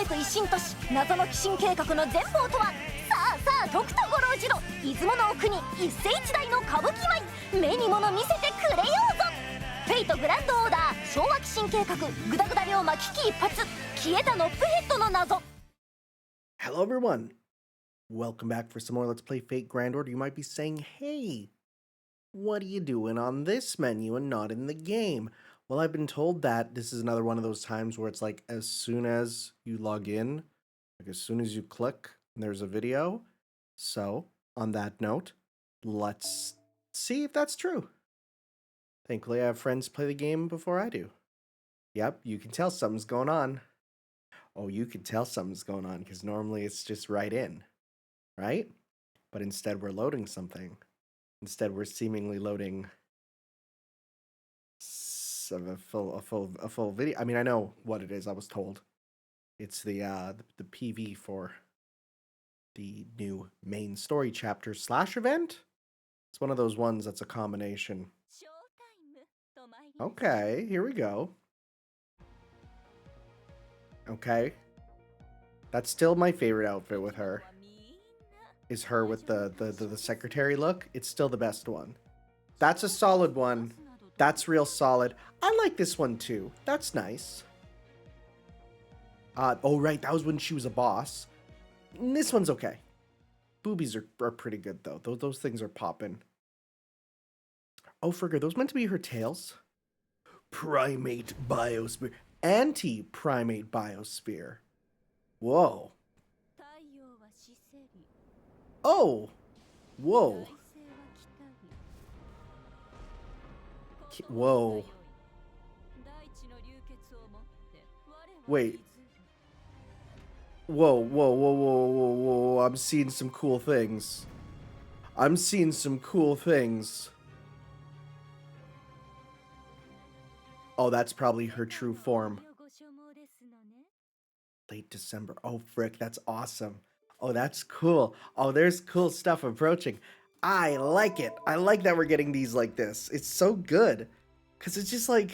く一心とし謎の寄進計画の全貌とは。さあさあ、徳田五郎次郎、出雲の奥に一世一代の歌舞伎舞、目に物見せてくれようぞ。フェイトグランドオーダー、昭和寄進計画、グダグダ龍馬危機一髪、消えたノップヘッドの謎。 Hello everyone! Welcome back for some more Let's Play Fate Grand Order. You might be saying, hey, what are you doing on this menu and not in the game? Well, I've been told that this is another one of those times where it's like as soon as you log in, like as soon as you click, there's a video. So, on that note, let's see if that's true. Thankfully, I have friends play the game before I do. Yep, you can tell something's going on. Oh, you can tell something's going on because normally it's just right in, right? But instead we're loading something. Instead we're seemingly loading a full video. I mean, I know what it is. I was told it's the PV for the new main story chapter / event. It's one of those ones that's a combination. Okay, here we go. Okay. That's still my favorite outfit with her. Is her with the secretary look. It's still the best one. That's a solid one. That's real solid. I like this one too. That's nice. Oh right, that was when she was a boss. This one's okay. Boobies are pretty good though. Those things are popping. Oh, figure, those meant to be her tails. Primate biosphere. Anti-primate biosphere. Whoa. Oh. Whoa. Whoa. Wait. Whoa, whoa, whoa, whoa, whoa, whoa. I'm seeing some cool things. I'm seeing some cool things. Oh, that's probably her true form. Late December. Oh, frick, that's awesome. Oh, that's cool. Oh, there's cool stuff approaching. I like it. I like that we're getting these like this. It's so good. Because it's just like,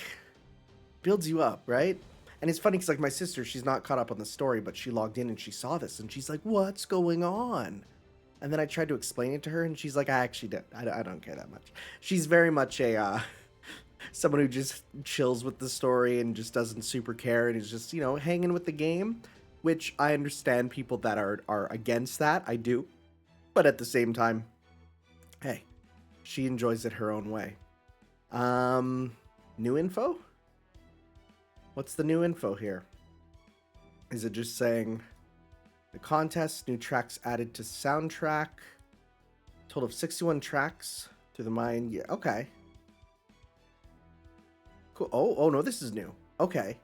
builds you up, right? And it's funny because like my sister, she's not caught up on the story, but she logged in and she saw this and she's like, what's going on? And then I tried to explain it to her and she's like, I actually did. I don't care that much. She's very much a, someone who just chills with the story and just doesn't super care and is just, you know, hanging with the game, which I understand people that are against that. I do. But at the same time, hey, she enjoys it her own way. New info? What's the new info here? Is it just saying the contest, new tracks added to soundtrack, total of 61 tracks to the mind? Yeah, okay. Cool. Oh no, this is new. Okay.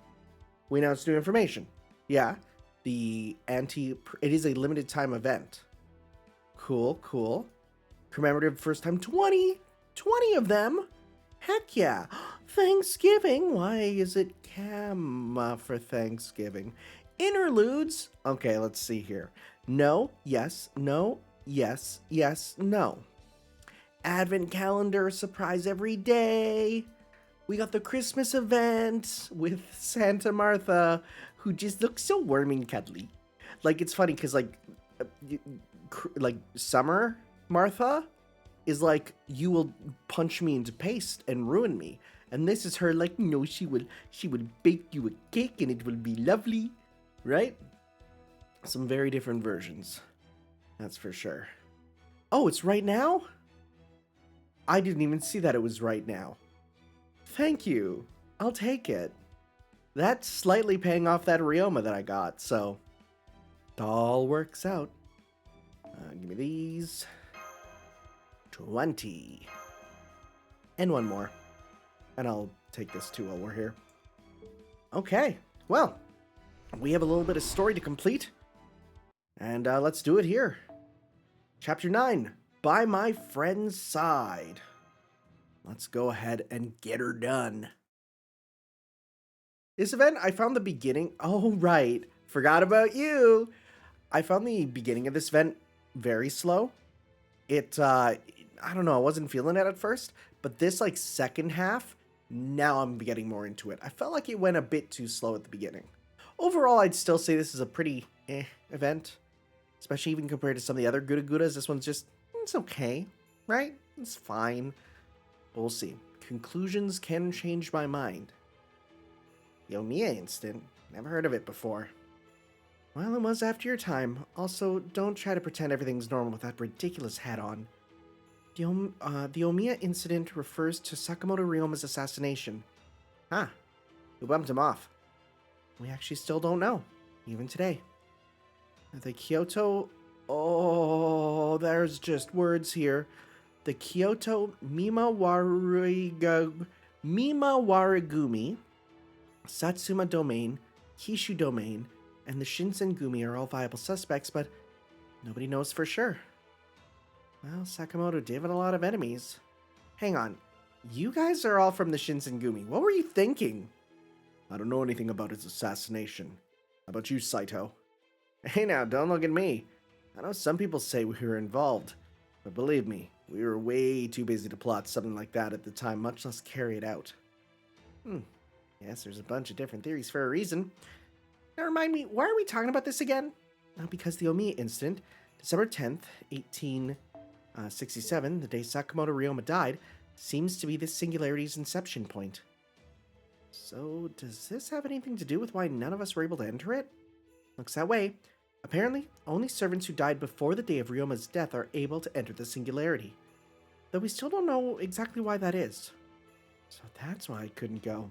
We announced new information. Yeah. It is a limited time event. Cool, cool. Commemorative first time 20 of them. Heck yeah. Thanksgiving. Why is it for Thanksgiving? Interludes. Okay, let's see here. No, yes, no, yes, yes, no. Advent calendar, surprise every day. We got the Christmas event with Santa Martha, who just looks so warm and cuddly. Like, it's funny because, like Summer Martha is like, you will punch me into paste and ruin me. And this is her like, no, she will bake you a cake and it will be lovely, right? Some very different versions. That's for sure. Oh, it's right now? I didn't even see that it was right now. Thank you. I'll take it. That's slightly paying off that Ryoma that I got, so it all works out. Give me these. 20. And one more. And I'll take this too while we're here. Okay, well, we have a little bit of story to complete. And let's do it here. Chapter 9, By My Friend's Side. Let's go ahead and get her done. This event, I found the beginning. Oh, right. Forgot about you. I found the beginning of this event very slow. I don't know, I wasn't feeling it at first, but this like second half, now I'm getting more into it. I felt like it went a bit too slow at the beginning. overall, I'd still say this is a pretty event. Especially even compared to some of the other GUDAGUDAs. This one's just, it's okay, right? It's fine. But we'll see. Conclusions can change my mind. The Omiya incident. Never heard of it before. Well, it was after your time. Also, don't try to pretend everything's normal with that ridiculous hat on. The Omiya incident refers to Sakamoto Ryoma's assassination. Huh. Who bumped him off? We actually still don't know, even today. The Kyoto... Oh, there's just words here. The Kyoto Mimawarigumi, Satsuma Domain, Kishu Domain, and the Shinsengumi are all viable suspects, but nobody knows for sure. Well, Sakamoto did have a lot of enemies. Hang on. You guys are all from the Shinsengumi. What were you thinking? I don't know anything about his assassination. How about you, Saito? Hey now, don't look at me. I know some people say we were involved, but believe me, we were way too busy to plot something like that at the time, much less carry it out. Yes, there's a bunch of different theories for a reason. Now remind me, why are we talking about this again? Because the Omiya incident, December 10th, 1867, the day Sakamoto Ryoma died, seems to be this singularity's inception point. So, does this have anything to do with why none of us were able to enter it? Looks that way. Apparently, only servants who died before the day of Ryoma's death are able to enter the singularity. Though we still don't know exactly why that is. So that's why I couldn't go.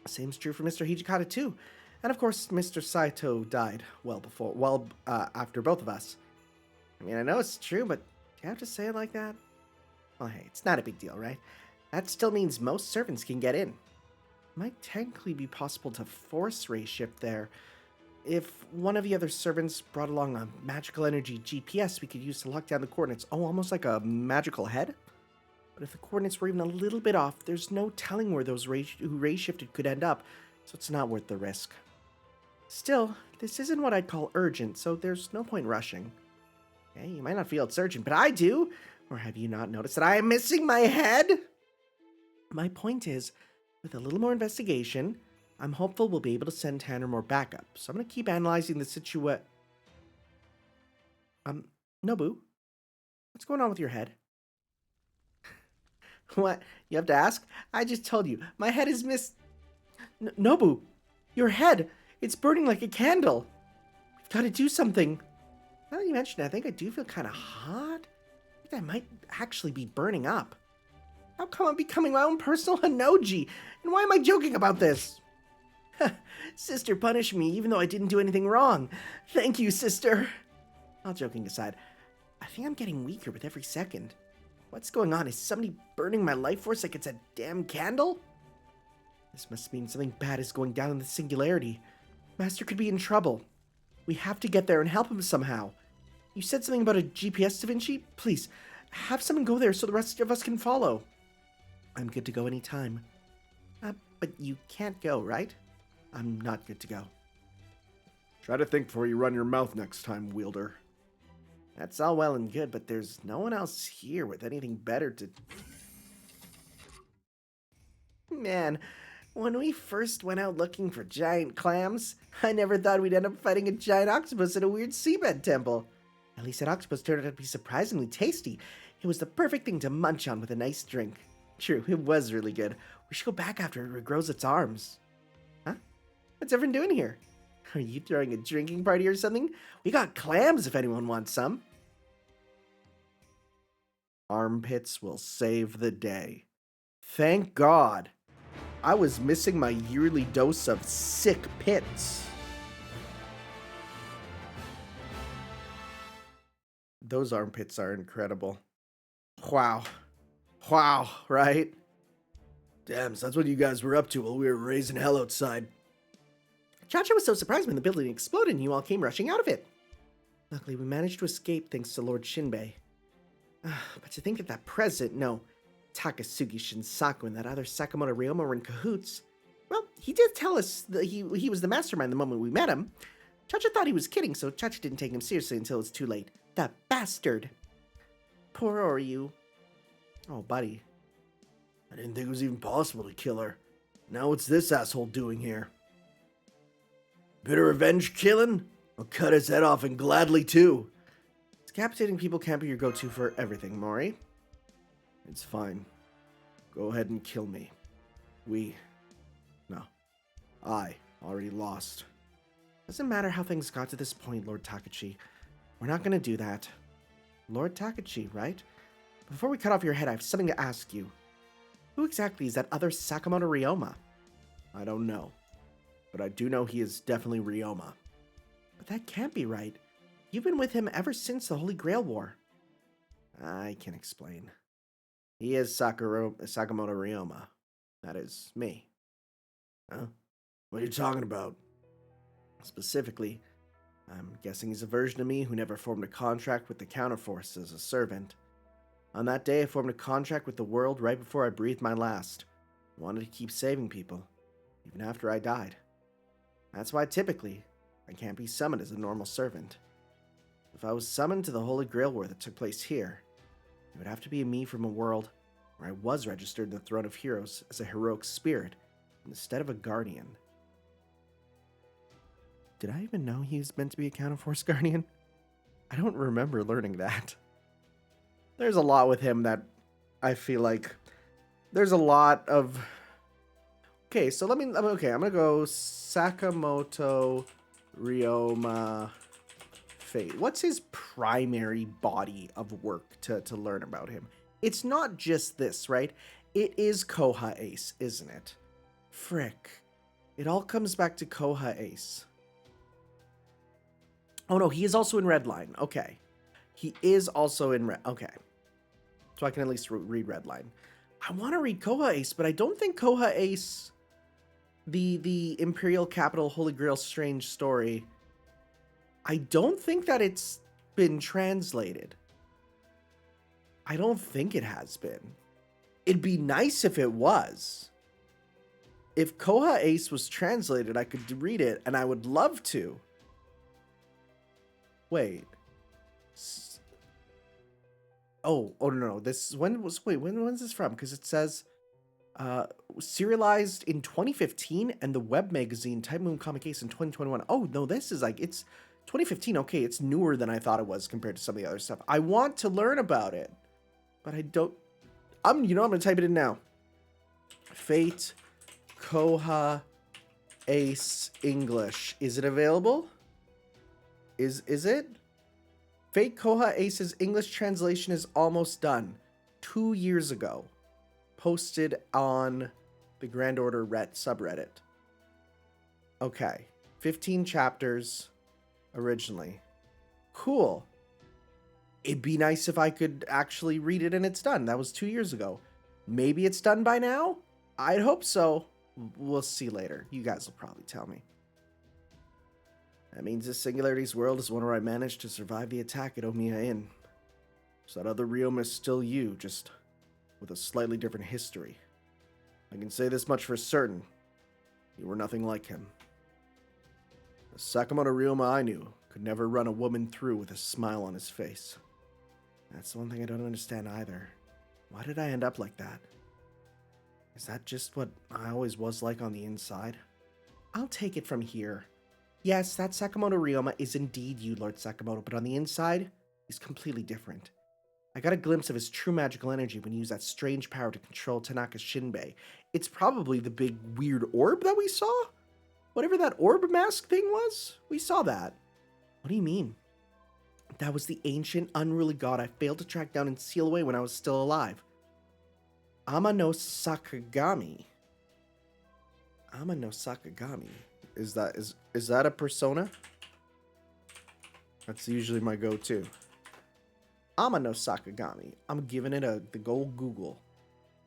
Same's true for Mr. Hijikata too. And of course, Mr. Saito died after both of us. I mean, I know it's true, but do you have to say it like that? Well, hey, it's not a big deal, right? That still means most servants can get in. It might technically be possible to force race shift there. If one of the other servants brought along a magical energy GPS we could use to lock down the coordinates. Oh, almost like a magical head? But if the coordinates were even a little bit off, there's no telling where those who race shifted could end up, so it's not worth the risk. Still, this isn't what I'd call urgent, so there's no point rushing. Okay, you might not feel it's urgent, but I do! Or have you not noticed that I am missing my head? My point is, with a little more investigation, I'm hopeful we'll be able to send Tanner more backup, so I'm going to keep analyzing the situation. Nobu, what's going on with your head? What? You have to ask? I just told you, my head is Nobu, your head, it's burning like a candle. We've got to do something. Now that you mention it, I think I do feel kind of hot. I think I might actually be burning up. How come I'm becoming my own personal Hanoji? And why am I joking about this? Sister punished me even though I didn't do anything wrong. Thank you, sister. All joking aside, I think I'm getting weaker with every second. What's going on? Is somebody burning my life force like it's a damn candle? This must mean something bad is going down in the singularity. Master could be in trouble. We have to get there and help him somehow. You said something about a GPS, Da Vinci? Please, have someone go there so the rest of us can follow. I'm good to go anytime. But you can't go, right? I'm not good to go. Try to think before you run your mouth next time, Wielder. That's all well and good, but there's no one else here with anything better to... Man, when we first went out looking for giant clams, I never thought we'd end up fighting a giant octopus in a weird seabed temple. At least that octopus turned out to be surprisingly tasty. It was the perfect thing to munch on with a nice drink. True, it was really good. We should go back after it regrows its arms. Huh? What's everyone doing here? Are you throwing a drinking party or something? We got clams if anyone wants some. Armpits will save the day. Thank God. I was missing my yearly dose of sick pits. Those armpits are incredible. Wow. Wow, right? Damn, so that's what you guys were up to while we were raising hell outside. Chacha was so surprised when the building exploded and you all came rushing out of it. Luckily, we managed to escape thanks to Lord Shinbei. But to think that president, Takasugi Shinsaku and that other Sakamoto Ryoma were in cahoots. Well, he did tell us that he was the mastermind the moment we met him. Chacha thought he was kidding, so Chacha didn't take him seriously until it was too late. That bastard. Poor Oryu. Oh, buddy. I didn't think it was even possible to kill her. Now what's this asshole doing here? Bit of revenge killing? I'll cut his head off and gladly too. Decapitating people can't be your go-to for everything, Mori. It's fine. Go ahead and kill me. I already lost. Doesn't matter how things got to this point, Lord Takachi. We're not gonna do that. Lord Takachi, right? Before we cut off your head, I have something to ask you. Who exactly is that other Sakamoto Ryoma? I don't know. But I do know he is definitely Ryoma. But that can't be right. You've been with him ever since the Holy Grail War. I can explain. He is Sakamoto Ryoma. That is me. Huh? What are you talking about? Specifically, I'm guessing he's a version of me who never formed a contract with the Counterforce as a servant. On that day, I formed a contract with the world right before I breathed my last. I wanted to keep saving people, even after I died. That's why typically, I can't be summoned as a normal servant. If I was summoned to the Holy Grail War that took place here, it would have to be me from a world where I was registered in the Throne of Heroes as a heroic spirit instead of a guardian. Did I even know he was meant to be a Counterforce guardian? I don't remember learning that. There's a lot with him that I feel like there's a lot of... Okay, so I'm gonna go Sakamoto Ryoma Fate. What's his primary body of work to learn about him? It's not just this, right? It is Koha Ace, isn't it? Frick. It all comes back to Koha Ace. Oh no, he is also in Redline. Okay. He is also in Okay. So I can at least read Redline. I want to read Koha Ace, but I don't think Koha Ace, the Imperial Capital Holy Grail Strange story, I don't think that it's been translated. I don't think it has been. It'd be nice if it was. If Koha Ace was translated, I could read it, and I would love to. Wait. Oh no. When's this from? Because it says serialized in 2015 and the web magazine Type Moon Comic Ace in 2021. Oh no, this is like, it's 2015. Okay, it's newer than I thought it was compared to some of the other stuff. I want to learn about it, but I don't. I'm gonna type it in now. Fate Koha Ace English. Is it available? Is it? Fate Koha Ace's English translation is almost done. 2 years ago. Posted on the Grand Order subreddit. Okay. 15 chapters originally. Cool. It'd be nice if I could actually read it and it's done. That was 2 years ago. Maybe it's done by now? I'd hope so. We'll see later. You guys will probably tell me. That means this Singularity's world is one where I managed to survive the attack at Omiya Inn. So that other Ryouma is still you, just with a slightly different history. I can say this much for certain. You were nothing like him. The Sakamoto Ryoma I knew could never run a woman through with a smile on his face. That's the one thing I don't understand either. Why did I end up like that? Is that just what I always was like on the inside? I'll take it from here. Yes, that Sakamoto Ryoma is indeed you, Lord Sakamoto, but on the inside, he's completely different. I got a glimpse of his true magical energy when he used that strange power to control Tanaka's Shinbei. It's probably the big weird orb that we saw? Whatever that orb mask thing was? We saw that. What do you mean? That was the ancient, unruly god I failed to track down and seal away when I was still alive. Amano Sakagami. Amano Sakagami. Is that a persona? That's usually my go-to. Amano Sakagami. I'm giving it the gold Google.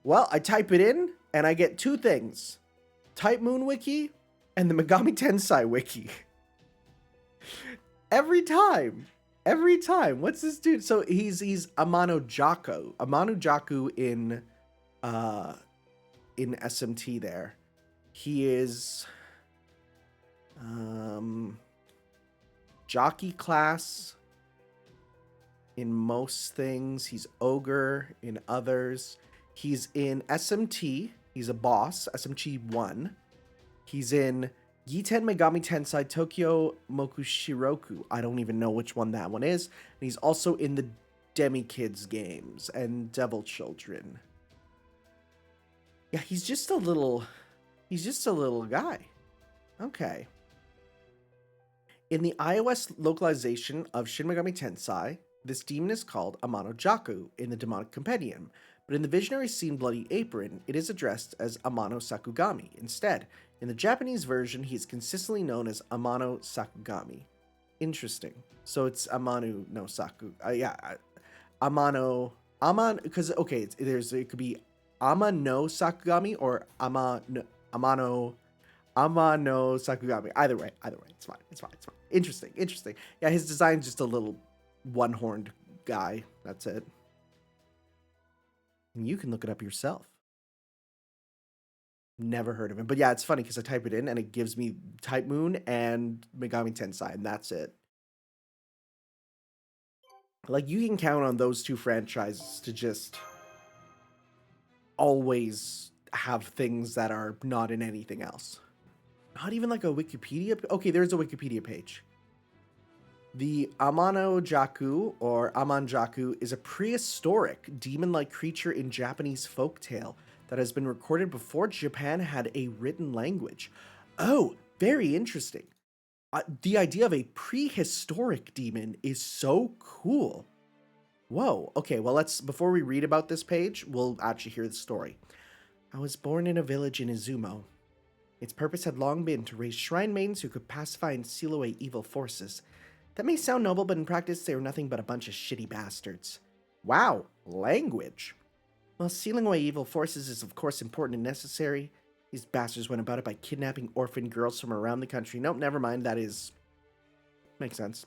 Well, I type it in, and I get two things. Type Moon Wiki and the Megami Tensei Wiki. Every time. Every time. What's this dude? So he's Amano Jaku. Amano Jaku in SMT there. He is jockey class in most things. He's ogre in others. He's in SMT. He's a boss, SMT 1. He's in Giten Megami Tensei Tokyo Mokushiroku. I don't even know which one that one is. And he's also in the Demi Kids games and Devil Children. Yeah, he's just a little guy. Okay. In the iOS localization of Shin Megami Tensei, this demon is called Amano Jaku in the Demonic Compendium, but in the visionary scene Bloody Apron, it is addressed as Amano Sakagami instead. In the Japanese version, he is consistently known as Amano Sakagami. Interesting. So it's Amano no Saku. Because okay, it could be Amano Sakagami or Amano Sakagami. Either way, it's fine. Interesting. Yeah, his design's just a little one-horned guy. That's it. And you can look it up yourself. Never heard of him. But yeah, it's funny because I type it in and it gives me Type Moon and Megami Tensei, and that's it. Like, you can count on those two franchises to just always have things that are not in anything else. Not even like a Wikipedia. Okay, there's a Wikipedia page. The Amano Jaku, or Amanjaku, is a prehistoric demon-like creature in Japanese folktale that has been recorded before Japan had a written language. Oh, very interesting. The idea of a prehistoric demon is so cool. Whoa. Okay, well, before we read about this page, we'll actually hear the story. I was born in a village in Izumo. Its purpose had long been to raise shrine maidens who could pacify and seal away evil forces. That may sound noble, but in practice they were nothing but a bunch of shitty bastards. Wow, language. While sealing away evil forces is of course important and necessary, these bastards went about it by kidnapping orphan girls from around the country. Nope, never mind, makes sense.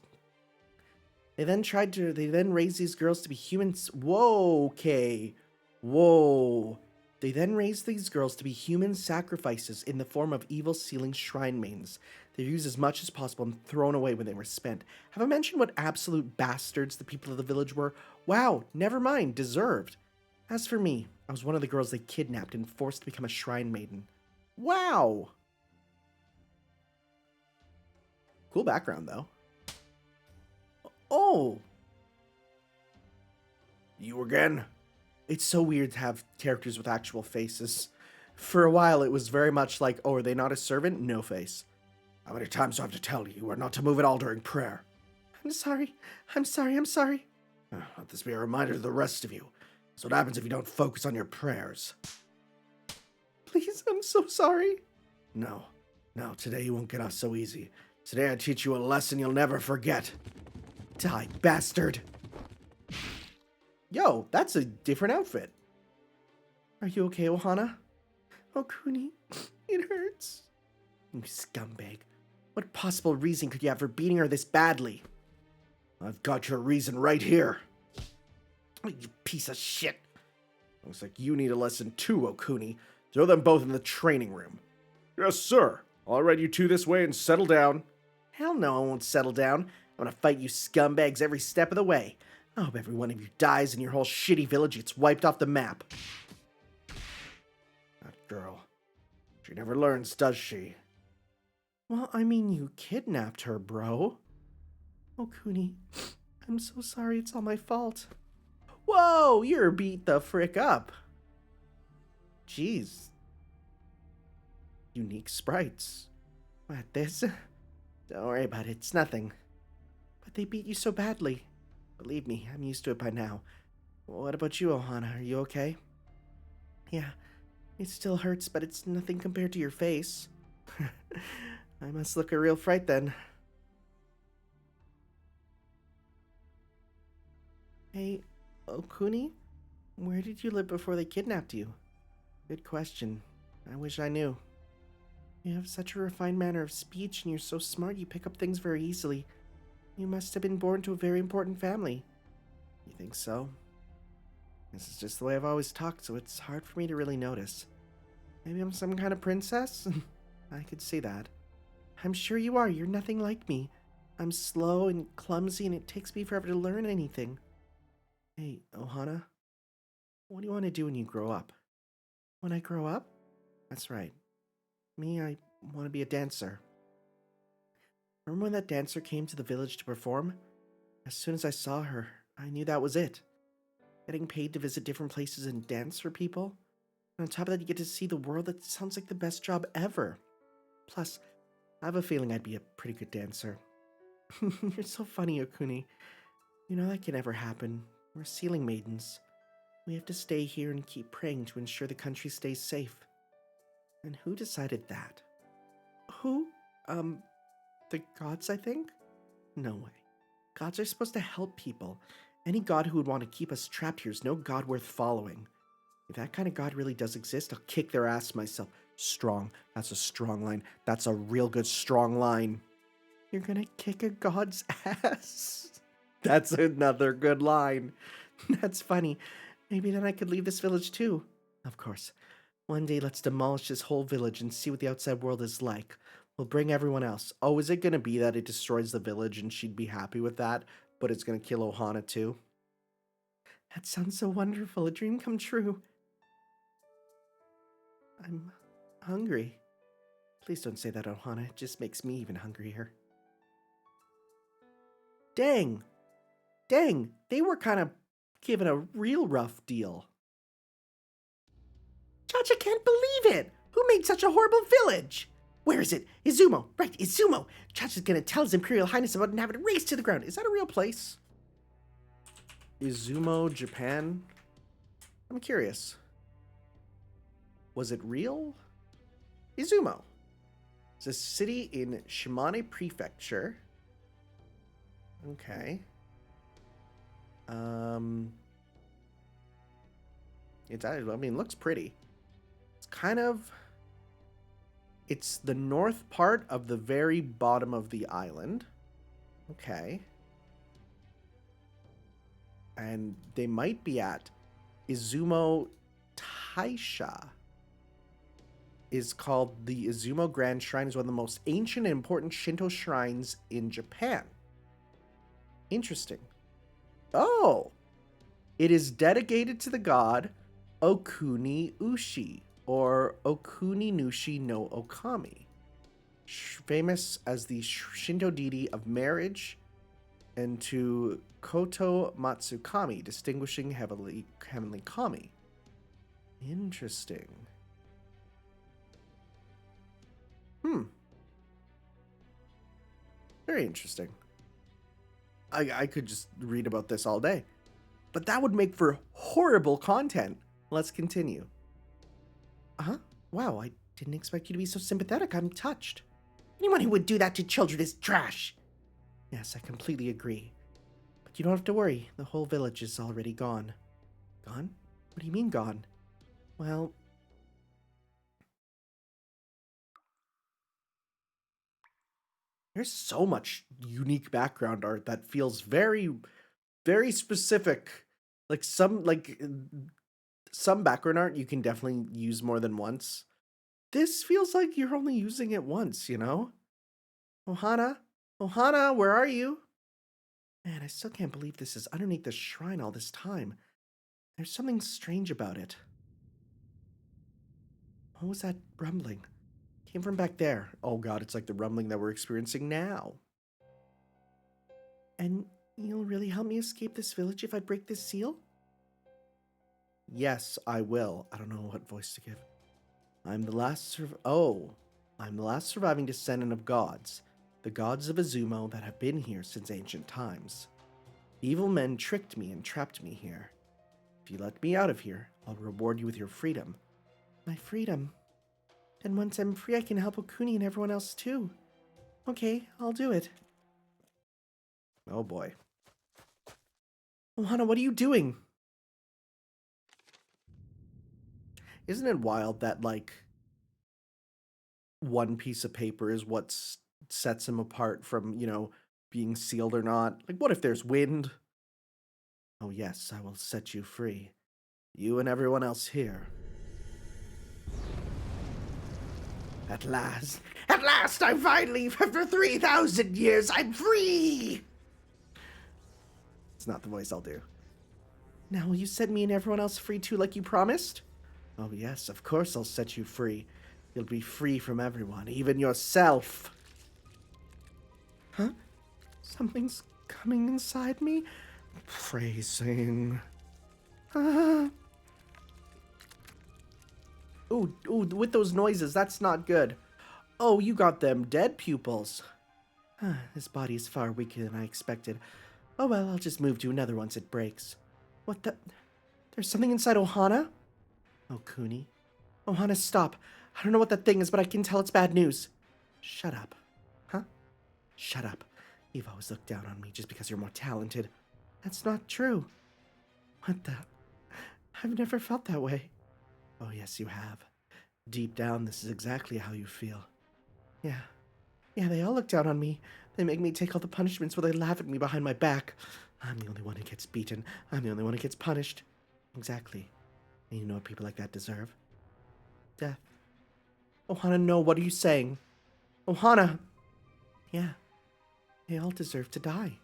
They then raised these girls to be humans. Whoa, okay. Whoa. They then raised these girls to be human sacrifices in the form of evil sealing shrine maidens. They were used as much as possible and thrown away when they were spent. Have I mentioned what absolute bastards the people of the village were? Wow, never mind, deserved. As for me, I was one of the girls they kidnapped and forced to become a shrine maiden. Wow! Cool background, though. Oh! You again? It's so weird to have characters with actual faces. For a while, it was very much like, oh, are they not a servant? No face. How many times do I have to tell you are not to move at all during prayer? I'm sorry. Let this be a reminder to the rest of you. That's what happens if you don't focus on your prayers. Please, I'm so sorry. No, today you won't get off so easy. Today I teach you a lesson you'll never forget. Die, bastard. Yo, that's a different outfit. Are you okay, Ohana? Okuni, it hurts. You scumbag. What possible reason could you have for beating her this badly? I've got your reason right here. You piece of shit. Looks like you need a lesson too, Okuni. Throw them both in the training room. Yes, sir. I'll ride you two this way and settle down. Hell no, I won't settle down. I'm gonna fight you scumbags every step of the way. I hope every one of you dies and your whole shitty village gets wiped off the map. That girl. She never learns, does she? Well, I mean, you kidnapped her, bro. Okuni, I'm so sorry, it's all my fault. Whoa, you're beat the frick up. Jeez. Unique sprites. What, this? Don't worry about it, it's nothing. But they beat you so badly. Believe me, I'm used to it by now. What about you, Ohana? Are you okay? Yeah, it still hurts, but it's nothing compared to your face. I must look a real fright then. Hey, Okuni? Where did you live before they kidnapped you? Good question. I wish I knew. You have such a refined manner of speech and you're so smart you pick up things very easily. You must have been born to a very important family. You think so? This is just the way I've always talked, so it's hard for me to really notice. Maybe I'm some kind of princess? I could see that. I'm sure you are. You're nothing like me. I'm slow and clumsy and it takes me forever to learn anything. Hey, Ohana, what do you want to do when you grow up? When I grow up? That's right. Me, I want to be a dancer. Remember when that dancer came to the village to perform? As soon as I saw her, I knew that was it. Getting paid to visit different places and dance for people? And on top of that, you get to see the world. That sounds like the best job ever. Plus, I have a feeling I'd be a pretty good dancer. You're so funny, Okuni. You know that can never happen. We're sealing maidens. We have to stay here and keep praying to ensure the country stays safe. And who decided that? Who? The gods, I think? No way. Gods are supposed to help people. Any god who would want to keep us trapped here is no god worth following. If that kind of god really does exist, I'll kick their ass myself. Strong. That's a strong line. That's a real good strong line. You're gonna kick a god's ass? That's another good line. That's funny. Maybe then I could leave this village too. Of course. One day let's demolish this whole village and see what the outside world is like. We'll bring everyone else. Oh, is it gonna be that it destroys the village and she'd be happy with that, but it's gonna kill Ohana too? That sounds so wonderful. A dream come true. I'm hungry. Please don't say that, Ohana. It just makes me even hungrier. Dang. Dang. They were kind of given a real rough deal. Chacha can't believe it. Who made such a horrible village? Where is it? Izumo. Right, Izumo. Chacha's gonna tell His Imperial Highness about it and have it razed to the ground. Is that a real place? Izumo, Japan? I'm curious. Was it real? Izumo. It's a city in Shimane Prefecture. Okay. It looks pretty. It's kind of... It's the north part of the very bottom of the island. Okay. And they might be at Izumo Taisha. Is called the Izumo Grand Shrine. Is one of the most ancient and important Shinto shrines in Japan. Interesting. Oh! It is dedicated to the god Okuni Ushi, or Okuni Nushi no Okami, famous as the Shinto deity of marriage, and to Koto Matsukami, distinguishing heavenly kami. Interesting. Very interesting. I could just read about this all day. But that would make for horrible content. Let's continue. Wow, I didn't expect you to be so sympathetic. I'm touched. Anyone who would do that to children is trash. Yes, I completely agree. But you don't have to worry. The whole village is already gone. Gone? What do you mean gone? Well... There's so much unique background art that feels very, very specific. Like some background art you can definitely use more than once. This feels like you're only using it once, you know? Ohana? Ohana, where are you? Man, I still can't believe this is underneath the shrine all this time. There's something strange about it. What was that rumbling? Came from back there. Oh god, it's like the rumbling that we're experiencing now. And you'll really help me escape this village if I break this seal? Yes, I will. I don't know what voice to give. I'm the last surviving descendant of gods, the gods of Izumo that have been here since ancient times. Evil men tricked me and trapped me here. If you let me out of here, I'll reward you with your freedom. My freedom? And once I'm free, I can help Okuni and everyone else too. Okay, I'll do it. Oh boy. Ohana, what are you doing? Isn't it wild that, like, one piece of paper is what sets him apart from, you know, being sealed or not? Like, what if there's wind? Oh yes, I will set you free. You and everyone else here. At last, I'm finally, after 3,000 years, I'm free! It's not the voice I'll do. Now, will you set me and everyone else free too, like you promised? Oh yes, of course I'll set you free. You'll be free from everyone, even yourself. Huh? Something's coming inside me? Phrasing. Ah. Ooh, with those noises, that's not good. Oh, you got them dead pupils. This body is far weaker than I expected. Oh well, I'll just move to another once it breaks. What the? There's something inside Ohana? Okuni? Ohana, stop. I don't know what that thing is, but I can tell it's bad news. Shut up. Huh? Shut up. You've always looked down on me just because you're more talented. That's not true. What the? I've never felt that way. Oh, yes, you have. Deep down, this is exactly how you feel. Yeah, they all look down on me. They make me take all the punishments while they laugh at me behind my back. I'm the only one who gets beaten. I'm the only one who gets punished. Exactly. And you know what people like that deserve? Death. Ohana, no, what are you saying? Ohana! Yeah, they all deserve to die.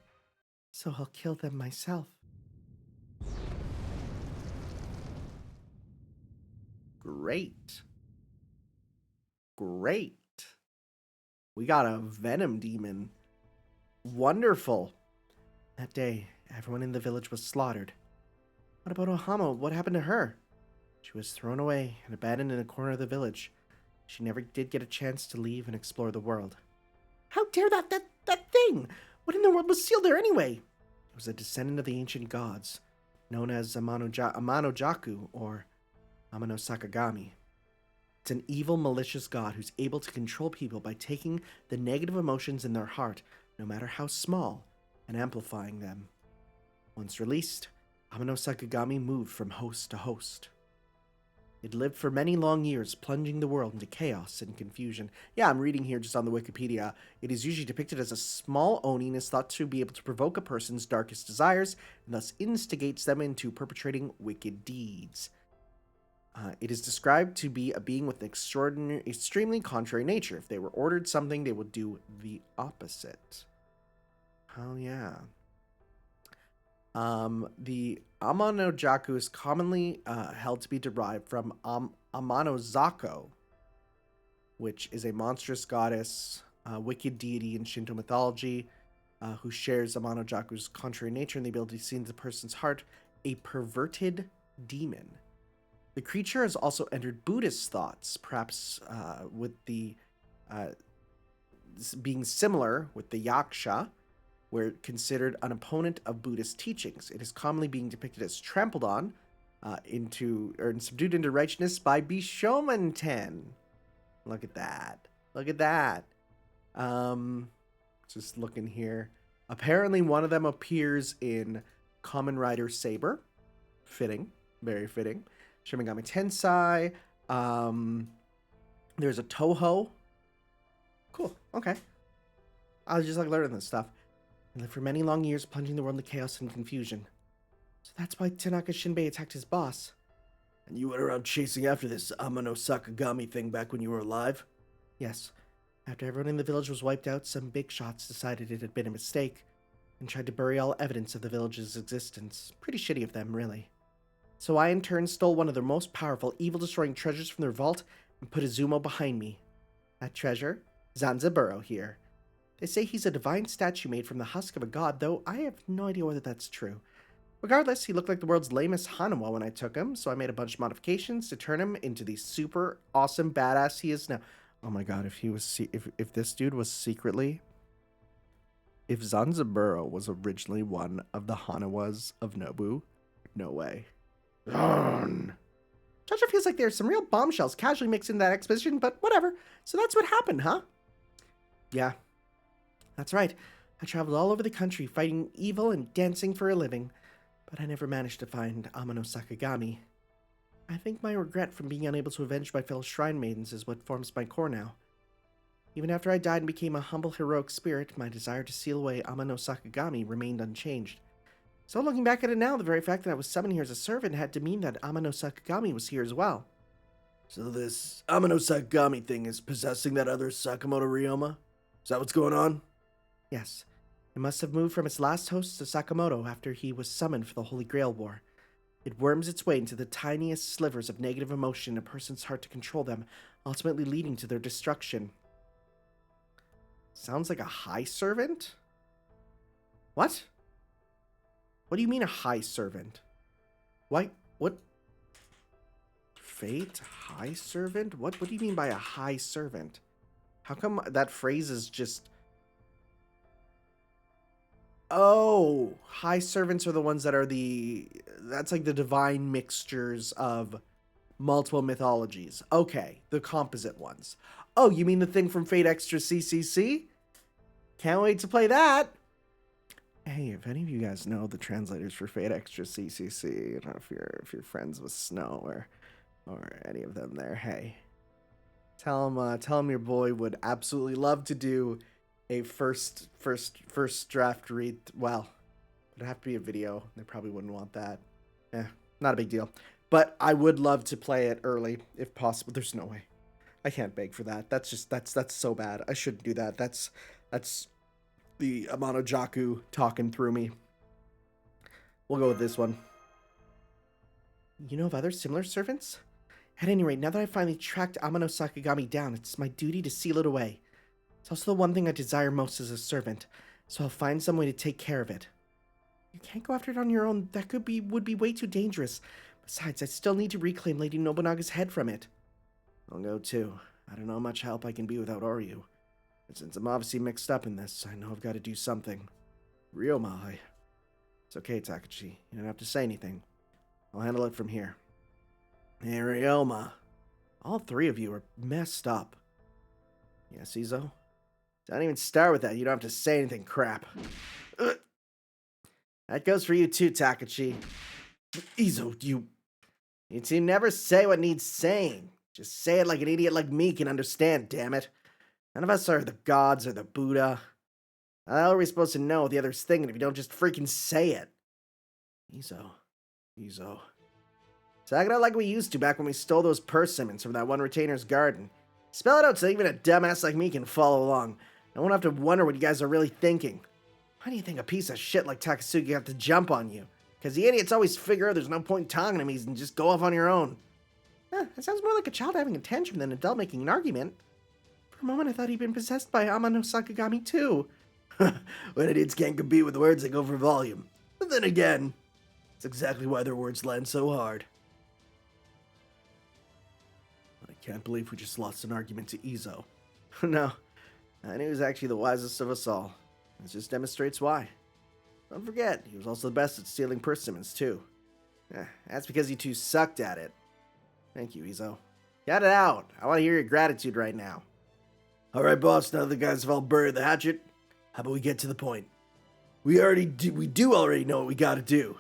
So I'll kill them myself. Great. Great. We got a venom demon. Wonderful. That day, everyone in the village was slaughtered. What about Ohama? What happened to her? She was thrown away and abandoned in a corner of the village. She never did get a chance to leave and explore the world. How dare that thing? What in the world was sealed there anyway? It was a descendant of the ancient gods, known as Amano Jaku, or Amano Sakagami. It's an evil, malicious god who's able to control people by taking the negative emotions in their heart, no matter how small, and amplifying them. Once released, Amano Sakagami moved from host to host. It lived for many long years, plunging the world into chaos and confusion. Yeah, I'm reading here just on the Wikipedia. It is usually depicted as a small Oni and is thought to be able to provoke a person's darkest desires, and thus instigates them into perpetrating wicked deeds. It is described to be a being with an extremely contrary nature. If they were ordered something, they would do the opposite. Oh, yeah. The Amano Jaku is commonly held to be derived from Amano Zako, which is a monstrous goddess, wicked deity in Shinto mythology, who shares Amano Jaku's contrary nature and the ability to see into the person's heart, a perverted demon. The creature has also entered Buddhist thoughts, perhaps with the being similar with the Yaksha, where considered an opponent of Buddhist teachings. It is commonly being depicted as trampled on and subdued into righteousness by Bishomanten. Look at that. Look at that. Just looking here. Apparently one of them appears in Kamen Rider Saber. Fitting. Very fitting. Shin Megami Tensei. There's a Toho. Cool. Okay. I was just like learning this stuff. And lived for many long years, plunging the world into chaos and confusion. So that's why Tanaka Shinbei attacked his boss. And you went around chasing after this Amano Sakagami thing back when you were alive? Yes. After everyone in the village was wiped out, some big shots decided it had been a mistake and tried to bury all evidence of the village's existence. Pretty shitty of them, really. So I in turn stole one of their most powerful, evil-destroying treasures from their vault and put Izumo behind me. That treasure? Zanzaburo here. They say he's a divine statue made from the husk of a god, though I have no idea whether that's true. Regardless, he looked like the world's lamest Hanawa when I took him, so I made a bunch of modifications to turn him into the super awesome badass he is now. Oh my god, if this dude was secretly... If Zanzaburo was originally one of the Hanawas of Nobu, no way. Judge, feels like there's some real bombshells casually mixed in that exposition, but whatever. So that's what happened, huh? Yeah, that's right. I traveled all over the country fighting evil and dancing for a living, but I never managed to find Amano Sakagami. I think my regret from being unable to avenge my fellow shrine maidens is what forms my core now. Even after I died and became a humble heroic spirit, my desire to seal away Amano Sakagami remained unchanged. So looking back at it now, the very fact that I was summoned here as a servant had to mean that Amano Sakagami was here as well. So this Amano Sakagami thing is possessing that other Sakamoto Ryoma? Is that what's going on? Yes. It must have moved from its last host to Sakamoto after he was summoned for the Holy Grail War. It worms its way into the tiniest slivers of negative emotion in a person's heart to control them, ultimately leading to their destruction. Sounds like a high servant? What? What do you mean a high servant? Why? What? Fate? High servant? What do you mean by a high servant? How come that phrase is just... Oh, high servants are the ones that are that's like the divine mixtures of multiple mythologies. Okay, the composite ones. Oh, you mean the thing from Fate Extra CCC? Can't wait to play that. Hey, if any of you guys know the translators for Fate Extra CCC, you know, if you're friends with Snow or any of them there, hey, tell them your boy would absolutely love to do a first draft read. Well, it'd have to be a video. They probably wouldn't want that. Not a big deal. But I would love to play it early if possible. There's no way. I can't beg for that. That's so bad. I shouldn't do that. That's the Amano Jaku talking through me. We'll go with this one. You know of other similar servants? At any rate, now that I finally tracked Amano Sakagami down, it's my duty to seal it away. It's also the one thing I desire most as a servant, so I'll find some way to take care of it. You can't go after it on your own. That would be way too dangerous. Besides, I still need to reclaim Lady Nobunaga's head from it. I'll go too. I don't know how much help I can be without Oryu. But since I'm obviously mixed up in this, I know I've got to do something. Ryoma, It's okay, Takachi. You don't have to say anything. I'll handle it from here. Hey, Ryoma. All three of you are messed up. Yes, Izo? Don't even start with that. You don't have to say anything, crap. Ugh. That goes for you too, Takachi. Izo, you two never say what needs saying. Just say it like an idiot like me can understand, damn it. None of us are the gods or the Buddha. How are we supposed to know what the other's thinking if you don't just freaking say it? Izo. Talk it out like we used to back when we stole those persimmons from that one retainer's garden. Spell it out so even a dumbass like me can follow along. I won't have to wonder what you guys are really thinking. Why do you think a piece of shit like Takasugi have to jump on you? Because the idiots always figure out there's no point talking to me and just go off on your own. That sounds more like a child having a tantrum than an adult making an argument. For a moment I thought he'd been possessed by Amano Sakagami too. When idiots can't compete with words, they go for volume. But then again, that's exactly why their words land so hard. I can't believe we just lost an argument to Izo. No, I knew he was actually the wisest of us all. This just demonstrates why. Don't forget, he was also the best at stealing persimmons too. That's because you two sucked at it. Thank you, Izo. Get it out. I want to hear your gratitude right now. Alright, boss, now the guys have all buried the hatchet. How about we get to the point? We do already know what we gotta do.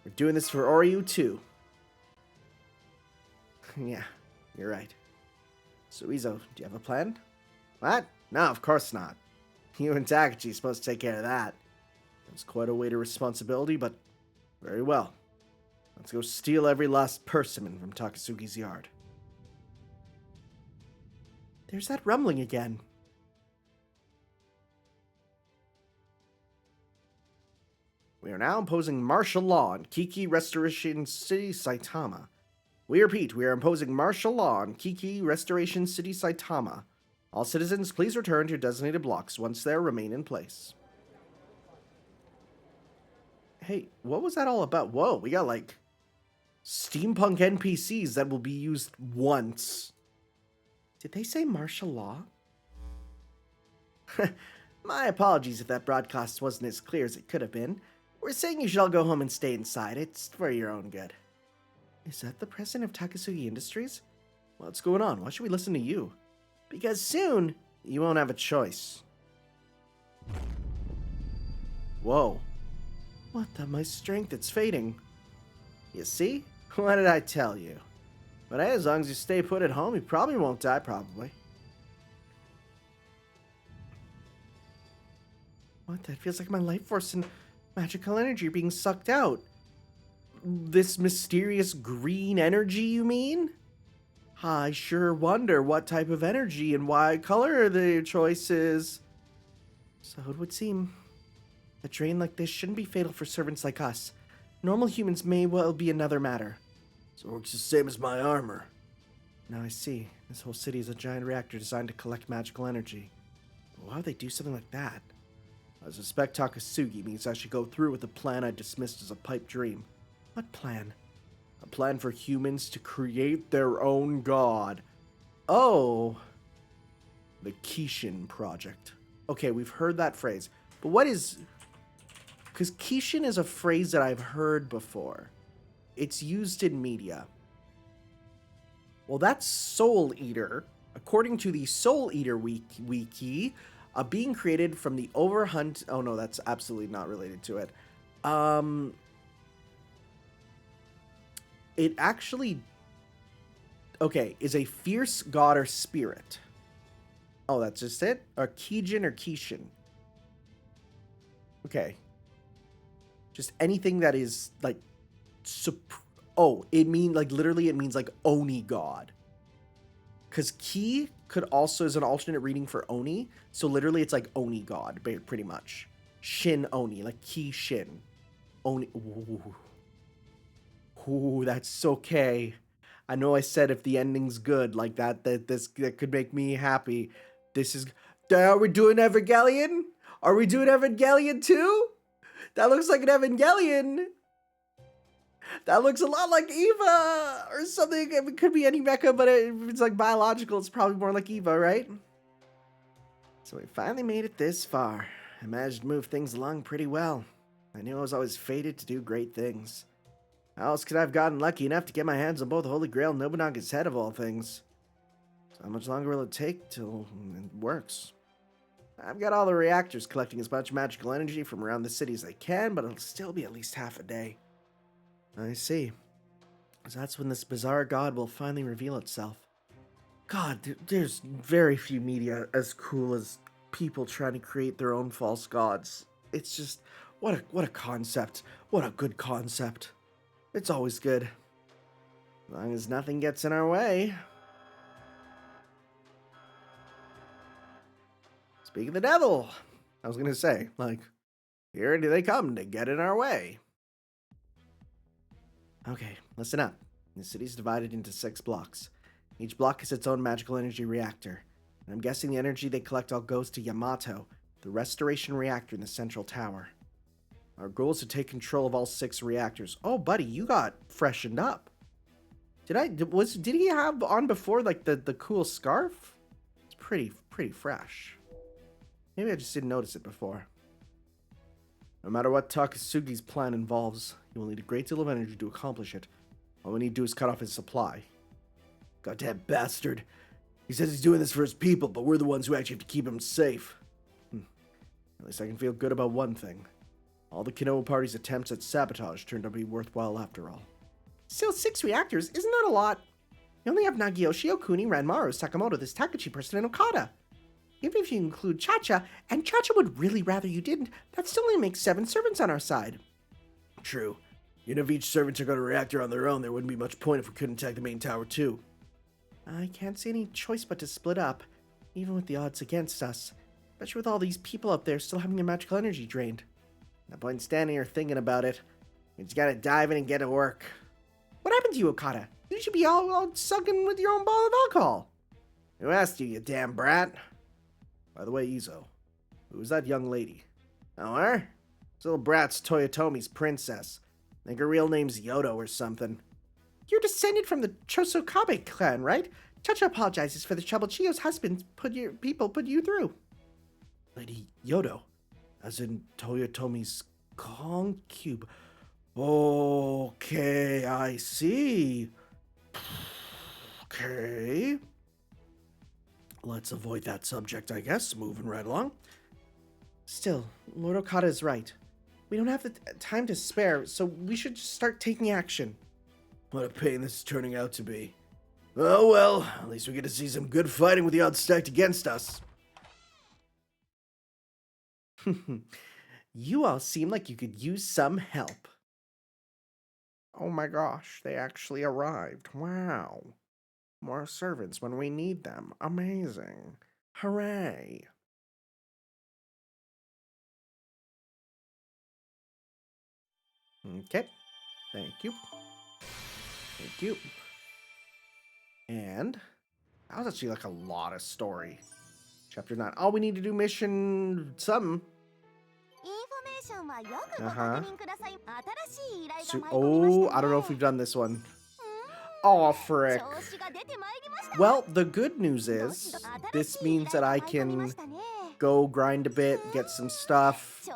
We're doing this for Oryu too. Yeah, you're right. So Izo, do you have a plan? What? No, of course not. You and Takachi are supposed to take care of that. That's quite a weight of responsibility, but very well. Let's go steal every last persimmon from Takasugi's yard. There's that rumbling again. We are now imposing martial law on Kiki Restoration City, Saitama. We repeat, we are imposing martial law on Kiki Restoration City, Saitama. All citizens, please return to your designated blocks once they remain in place. Hey, what was that all about? Whoa, we got like steampunk NPCs that will be used once. Did they say martial law? My apologies if that broadcast wasn't as clear as it could have been. We're saying you should all go home and stay inside. It's for your own good. Is that the president of Takasugi Industries? What's going on? Why should we listen to you? Because soon, you won't have a choice. Whoa. What the? My strength, it's fading. You see? What did I tell you? But hey, as long as you stay put at home, you probably won't die, probably. What? That feels like my life force and magical energy are being sucked out. This mysterious green energy, you mean? I sure wonder what type of energy and why color the choice is. So it would seem a drain like this shouldn't be fatal for servants like us. Normal humans may well be another matter. So it works the same as my armor. Now I see. This whole city is a giant reactor designed to collect magical energy. Why would they do something like that? I suspect Takasugi means I should go through with the plan I dismissed as a pipe dream. What plan? A plan for humans to create their own god. Oh, the Kishin Project. Okay, we've heard that phrase. But what is... Because Kishin is a phrase that I've heard before. It's used in media. Well, that's Soul Eater. According to the Soul Eater wiki, a being created from the overhunt... Oh, no, that's absolutely not related to it. It actually... Okay, is a fierce god or spirit. Oh, that's just it? Or Kijin or Kishin? Okay. Just anything that is, like... Oh, it means, like, literally it means, like, Oni god. Because Ki could also is an alternate reading for Oni. So literally it's like Oni god, pretty much. Shin Oni, like Ki Shin. Oni. Ooh. Ooh, that's okay. I know I said if the ending's good like that, that could make me happy. This is... Are we doing Evangelion? Are we doing Evangelion too? That looks like an Evangelion. That looks a lot like Eva or something. It could be any mecha, but if it's like biological, it's probably more like Eva, right? So we finally made it this far. I managed to move things along pretty well. I knew I was always fated to do great things. How else could I have gotten lucky enough to get my hands on both Holy Grail and Nobunaga's head of all things? So how much longer will it take till it works? I've got all the reactors collecting as much magical energy from around the city as I can, but it'll still be at least half a day. I see. So that's when this bizarre god will finally reveal itself. God, there's very few media as cool as people trying to create their own false gods. It's just, what a concept. What a good concept. It's always good. As long as nothing gets in our way. Speak of the devil. I was gonna say, like, here do they come to get in our way. Okay, listen up. The city's divided into 6 blocks. Each block has its own magical energy reactor. And I'm guessing the energy they collect all goes to Yamato, the restoration reactor in the central tower. Our goal is to take control of all 6 reactors. Oh, buddy, you got freshened up. Did he have on before, like, the cool scarf? It's pretty fresh. Maybe I just didn't notice it before. No matter what Takasugi's plan involves, he will need a great deal of energy to accomplish it. All we need to do is cut off his supply. Goddamn bastard. He says he's doing this for his people, but we're the ones who actually have to keep him safe. At least I can feel good about one thing. All the Kinoa party's attempts at sabotage turned out to be worthwhile after all. Still 6 reactors, isn't that a lot? You only have Nagiyoshi, Okuni, Ranmaru, Sakamoto, this Takechi person, and Okada. Even if you include Chacha, and Chacha would really rather you didn't, that still only makes 7 servants on our side. True. Even if each servant took out a reactor on their own, there wouldn't be much point if we couldn't attack the main tower too. I can't see any choice but to split up, even with the odds against us. Especially with all these people up there still having their magical energy drained. No point standing here thinking about it. You just gotta dive in and get to work. What happened to you, Okada? You should be all sucking with your own bottle of alcohol. Who asked you, you damn brat? By the way, Izo, who was that young lady? Oh, her? This little brat's Toyotomi's princess. I think her real name's Yodo or something. You're descended from the Chosokabe clan, right? Chacha apologizes for the trouble Chiyo's husband put you through. Lady Yodo, as in Toyotomi's concubine. Okay, I see. Okay. Let's avoid that subject, I guess. Moving right along. Still, Lord Okada is right. We don't have the time to spare, so we should just start taking action. What a pain this is turning out to be. Oh well, at least we get to see some good fighting with the odds stacked against us. You all seem like you could use some help. Oh my gosh, they actually arrived. Wow. More servants when we need them. Amazing. Hooray. Okay. Thank you. Thank you. And that was actually like a lot of story. Chapter 9. Oh, we need to do mission something. Uh-huh. Oh, I don't know if we've done this one. Oh, frick. Well, the good news is, this means that I can go grind a bit, get some stuff,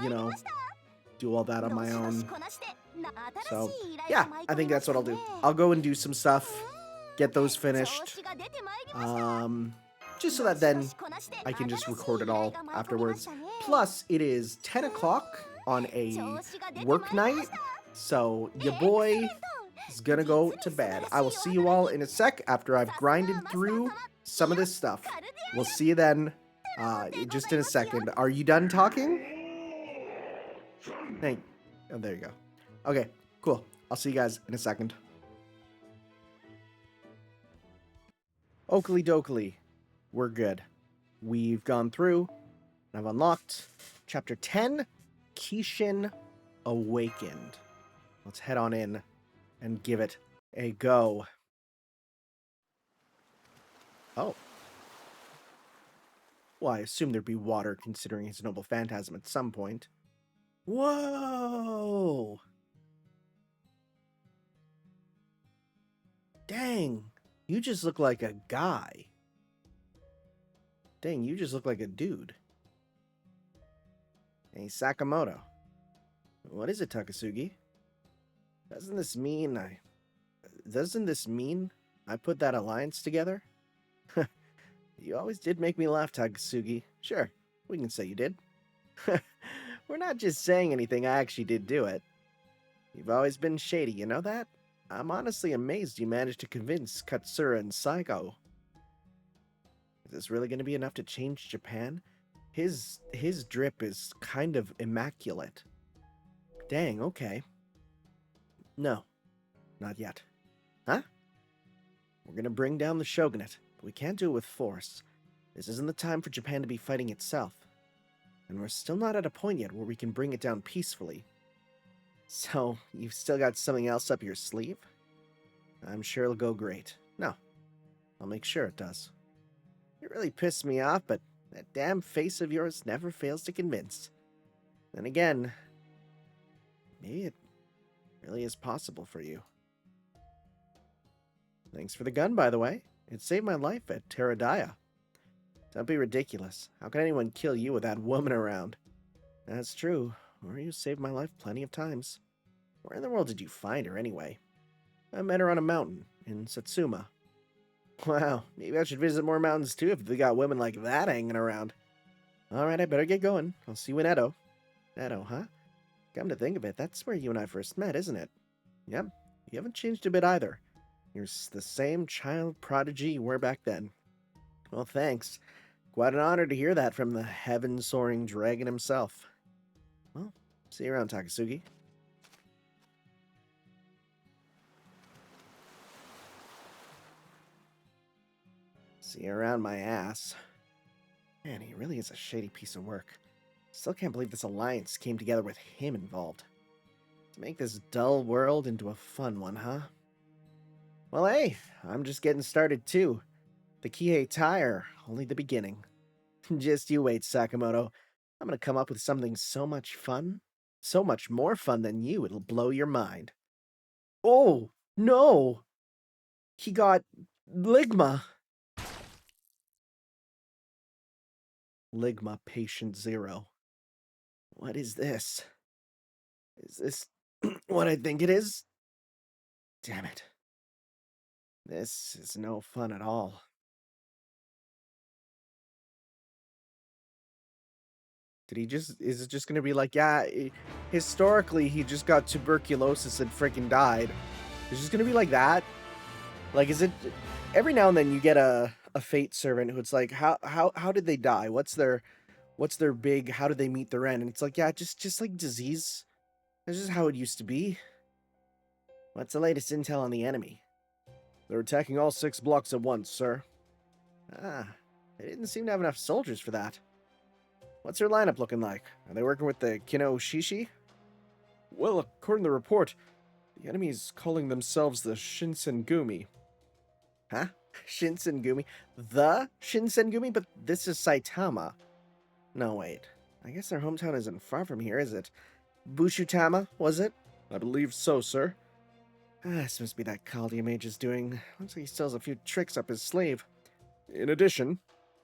you know, do all that on my own. So, yeah, I think that's what I'll do. I'll go and do some stuff, get those finished, just so that then I can just record it all afterwards. Plus, it is 10 o'clock on a work night, so your boy is gonna go to bed. I will see you all in a sec after I've grinded through some of this stuff. We'll see you then, just in a second. Are you done talking? Hey, oh, there you go. Okay, cool. I'll see you guys in a second. Oakley dokley. We're good. We've gone through, and I've unlocked Chapter 10, Kishin Awakened. Let's head on in and give it a go. Oh. Well, I assume there'd be water, considering he's a noble phantasm at some point. Whoa! Dang, you just look like a guy. Dang, you just look like a dude. Hey, Sakamoto. What is it, Takasugi? Doesn't this mean I put that alliance together? You always did make me laugh, Takasugi. Sure, we can say you did. We're not just saying anything, I actually did do it. You've always been shady, you know that? I'm honestly amazed you managed to convince Katsura and Saigo. Is this really going to be enough to change Japan? His drip is kind of immaculate. Dang, okay. No, not yet. Huh? We're going to bring down the shogunate, but we can't do it with force. This isn't the time for Japan to be fighting itself. And we're still not at a point yet where we can bring it down peacefully. So, you've still got something else up your sleeve? I'm sure it'll go great. No, I'll make sure it does. You really pissed me off, but that damn face of yours never fails to convince. Then again, maybe it really is possible for you. Thanks for the gun, by the way. It saved my life at Teradaya. Don't be ridiculous. How can anyone kill you with that woman around? That's true. Or saved my life plenty of times. Where in the world did you find her, anyway? I met her on a mountain in Satsuma. Wow, maybe I should visit more mountains too if they got women like that hanging around. Alright, I better get going. I'll see you in Edo. Edo, huh? Come to think of it, that's where you and I first met, isn't it? Yep, you haven't changed a bit either. You're the same child prodigy you were back then. Well, thanks. Quite an honor to hear that from the heaven-soaring dragon himself. Well, see you around, Takasugi. See you around my ass. Man, he really is a shady piece of work. Still can't believe this alliance came together with him involved. To make this dull world into a fun one, huh? Well, hey, I'm just getting started too. The Kihei Tire, only the beginning. Just you wait, Sakamoto. I'm gonna come up with something so much fun. So much more fun than you, it'll blow your mind. Oh, no! He got Ligma. Ligma Patient Zero. What is this? Is this what I think it is? Damn it. This is no fun at all. Is it just gonna be like, yeah, historically he just got tuberculosis and freaking died. It's just gonna be like that? Like, is it, every now and then you get a fate servant who it's like, how did they die? What's their big, how did they meet their end? And it's like, yeah, just like disease. That's just how it used to be. What's the latest intel on the enemy? They're attacking all 6 blocks at once, sir. Ah, they didn't seem to have enough soldiers for that. What's their lineup looking like? Are they working with the Kino Shishi? Well, according to the report, the enemy is calling themselves the Shinsengumi. Huh? Shinsengumi. The Shinsengumi? But this is Saitama. No, wait. I guess their hometown isn't far from here, is it? Bushutama, was it? I believe so, sir. This must be that Caldia mage is doing. Looks like he still has a few tricks up his sleeve. In addition...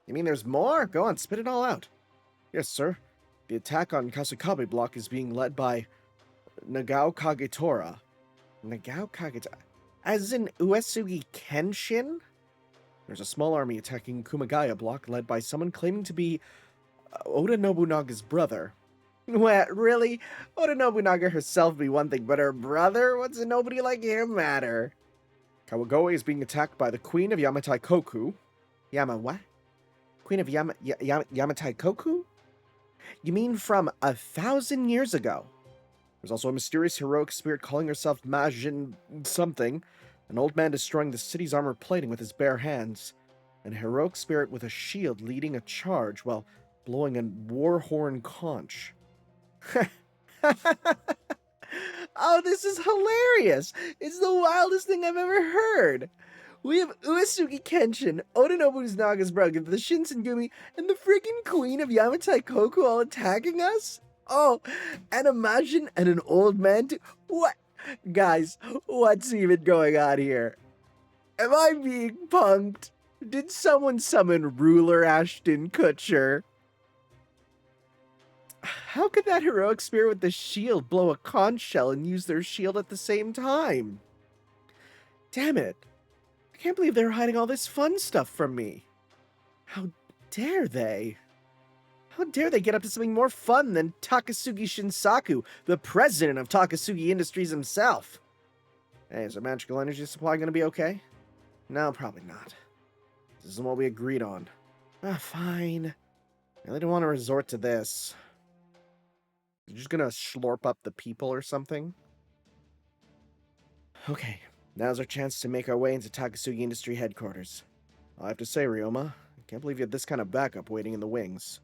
You mean there's more? Go on, spit it all out. Yes, sir. The attack on Kasukabe block is being led by Nagao Kagetora. Nagao Kagetora? As in Uesugi Kenshin? There's a small army attacking Kumagaya block led by someone claiming to be Oda Nobunaga's brother. What, really? Oda Nobunaga herself be one thing, but her brother? What's a nobody like him matter? Kawagoe is being attacked by the Queen of Yamatai Koku. What? Queen of Yamatai Koku? You mean from 1,000 years ago? There's also a mysterious heroic spirit calling herself Majin something. An old man destroying the city's armor plating with his bare hands. An heroic spirit with a shield leading a charge while blowing a war horn conch. Oh, this is hilarious! It's the wildest thing I've ever heard! We have Uesugi Kenshin, Oda Nobunaga's brother, the Shinsengumi, and the freaking Queen of Yamatai Koku all attacking us? Oh, and imagine and an old man too. What? Guys, what's even going on here? Am I being punked? Did someone summon Ruler Ashton Kutcher? How could that heroic spirit with the shield blow a conch shell and use their shield at the same time? Damn it. I can't believe they're hiding all this fun stuff from me. How dare they? How dare they get up to something more fun than Takasugi Shinsaku, the president of Takasugi Industries himself? Hey, is our magical energy supply going to be okay? No, probably not. This isn't what we agreed on. Fine. I really don't want to resort to this. You're just gonna slurp up the people or something? Okay, now's our chance to make our way into Takasugi Industry headquarters. I have to say, Ryoma, I can't believe you had this kind of backup waiting in the wings.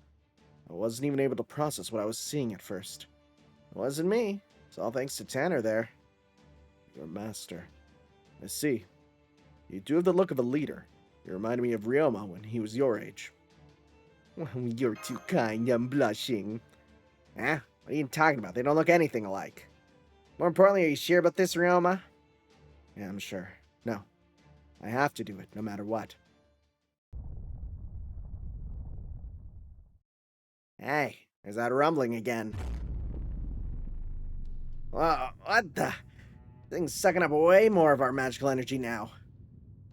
I wasn't even able to process what I was seeing at first. It wasn't me. It's all thanks to Tanner there. Your master. I see. You do have the look of a leader. You reminded me of Ryoma when he was your age. You're too kind, I'm blushing. What are you talking about? They don't look anything alike. More importantly, are you sure about this, Ryoma? Yeah, I'm sure. No. I have to do it, no matter what. Hey, there's that rumbling again. Whoa, what the? Thing's sucking up way more of our magical energy now.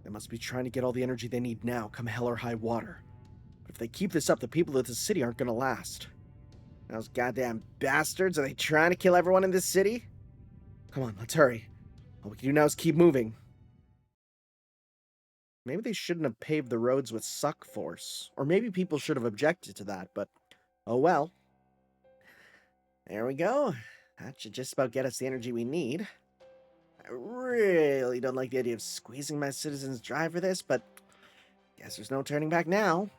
They must be trying to get all the energy they need now, come hell or high water. But if they keep this up, the people of the city aren't gonna last. Those goddamn bastards, are they trying to kill everyone in this city? Come on, let's hurry. All we can do now is keep moving. Maybe they shouldn't have paved the roads with suck force. Or maybe people should have objected to that, but oh well. There we go. That should just about get us the energy we need. I really don't like the idea of squeezing my citizens dry for this, but guess there's no turning back now.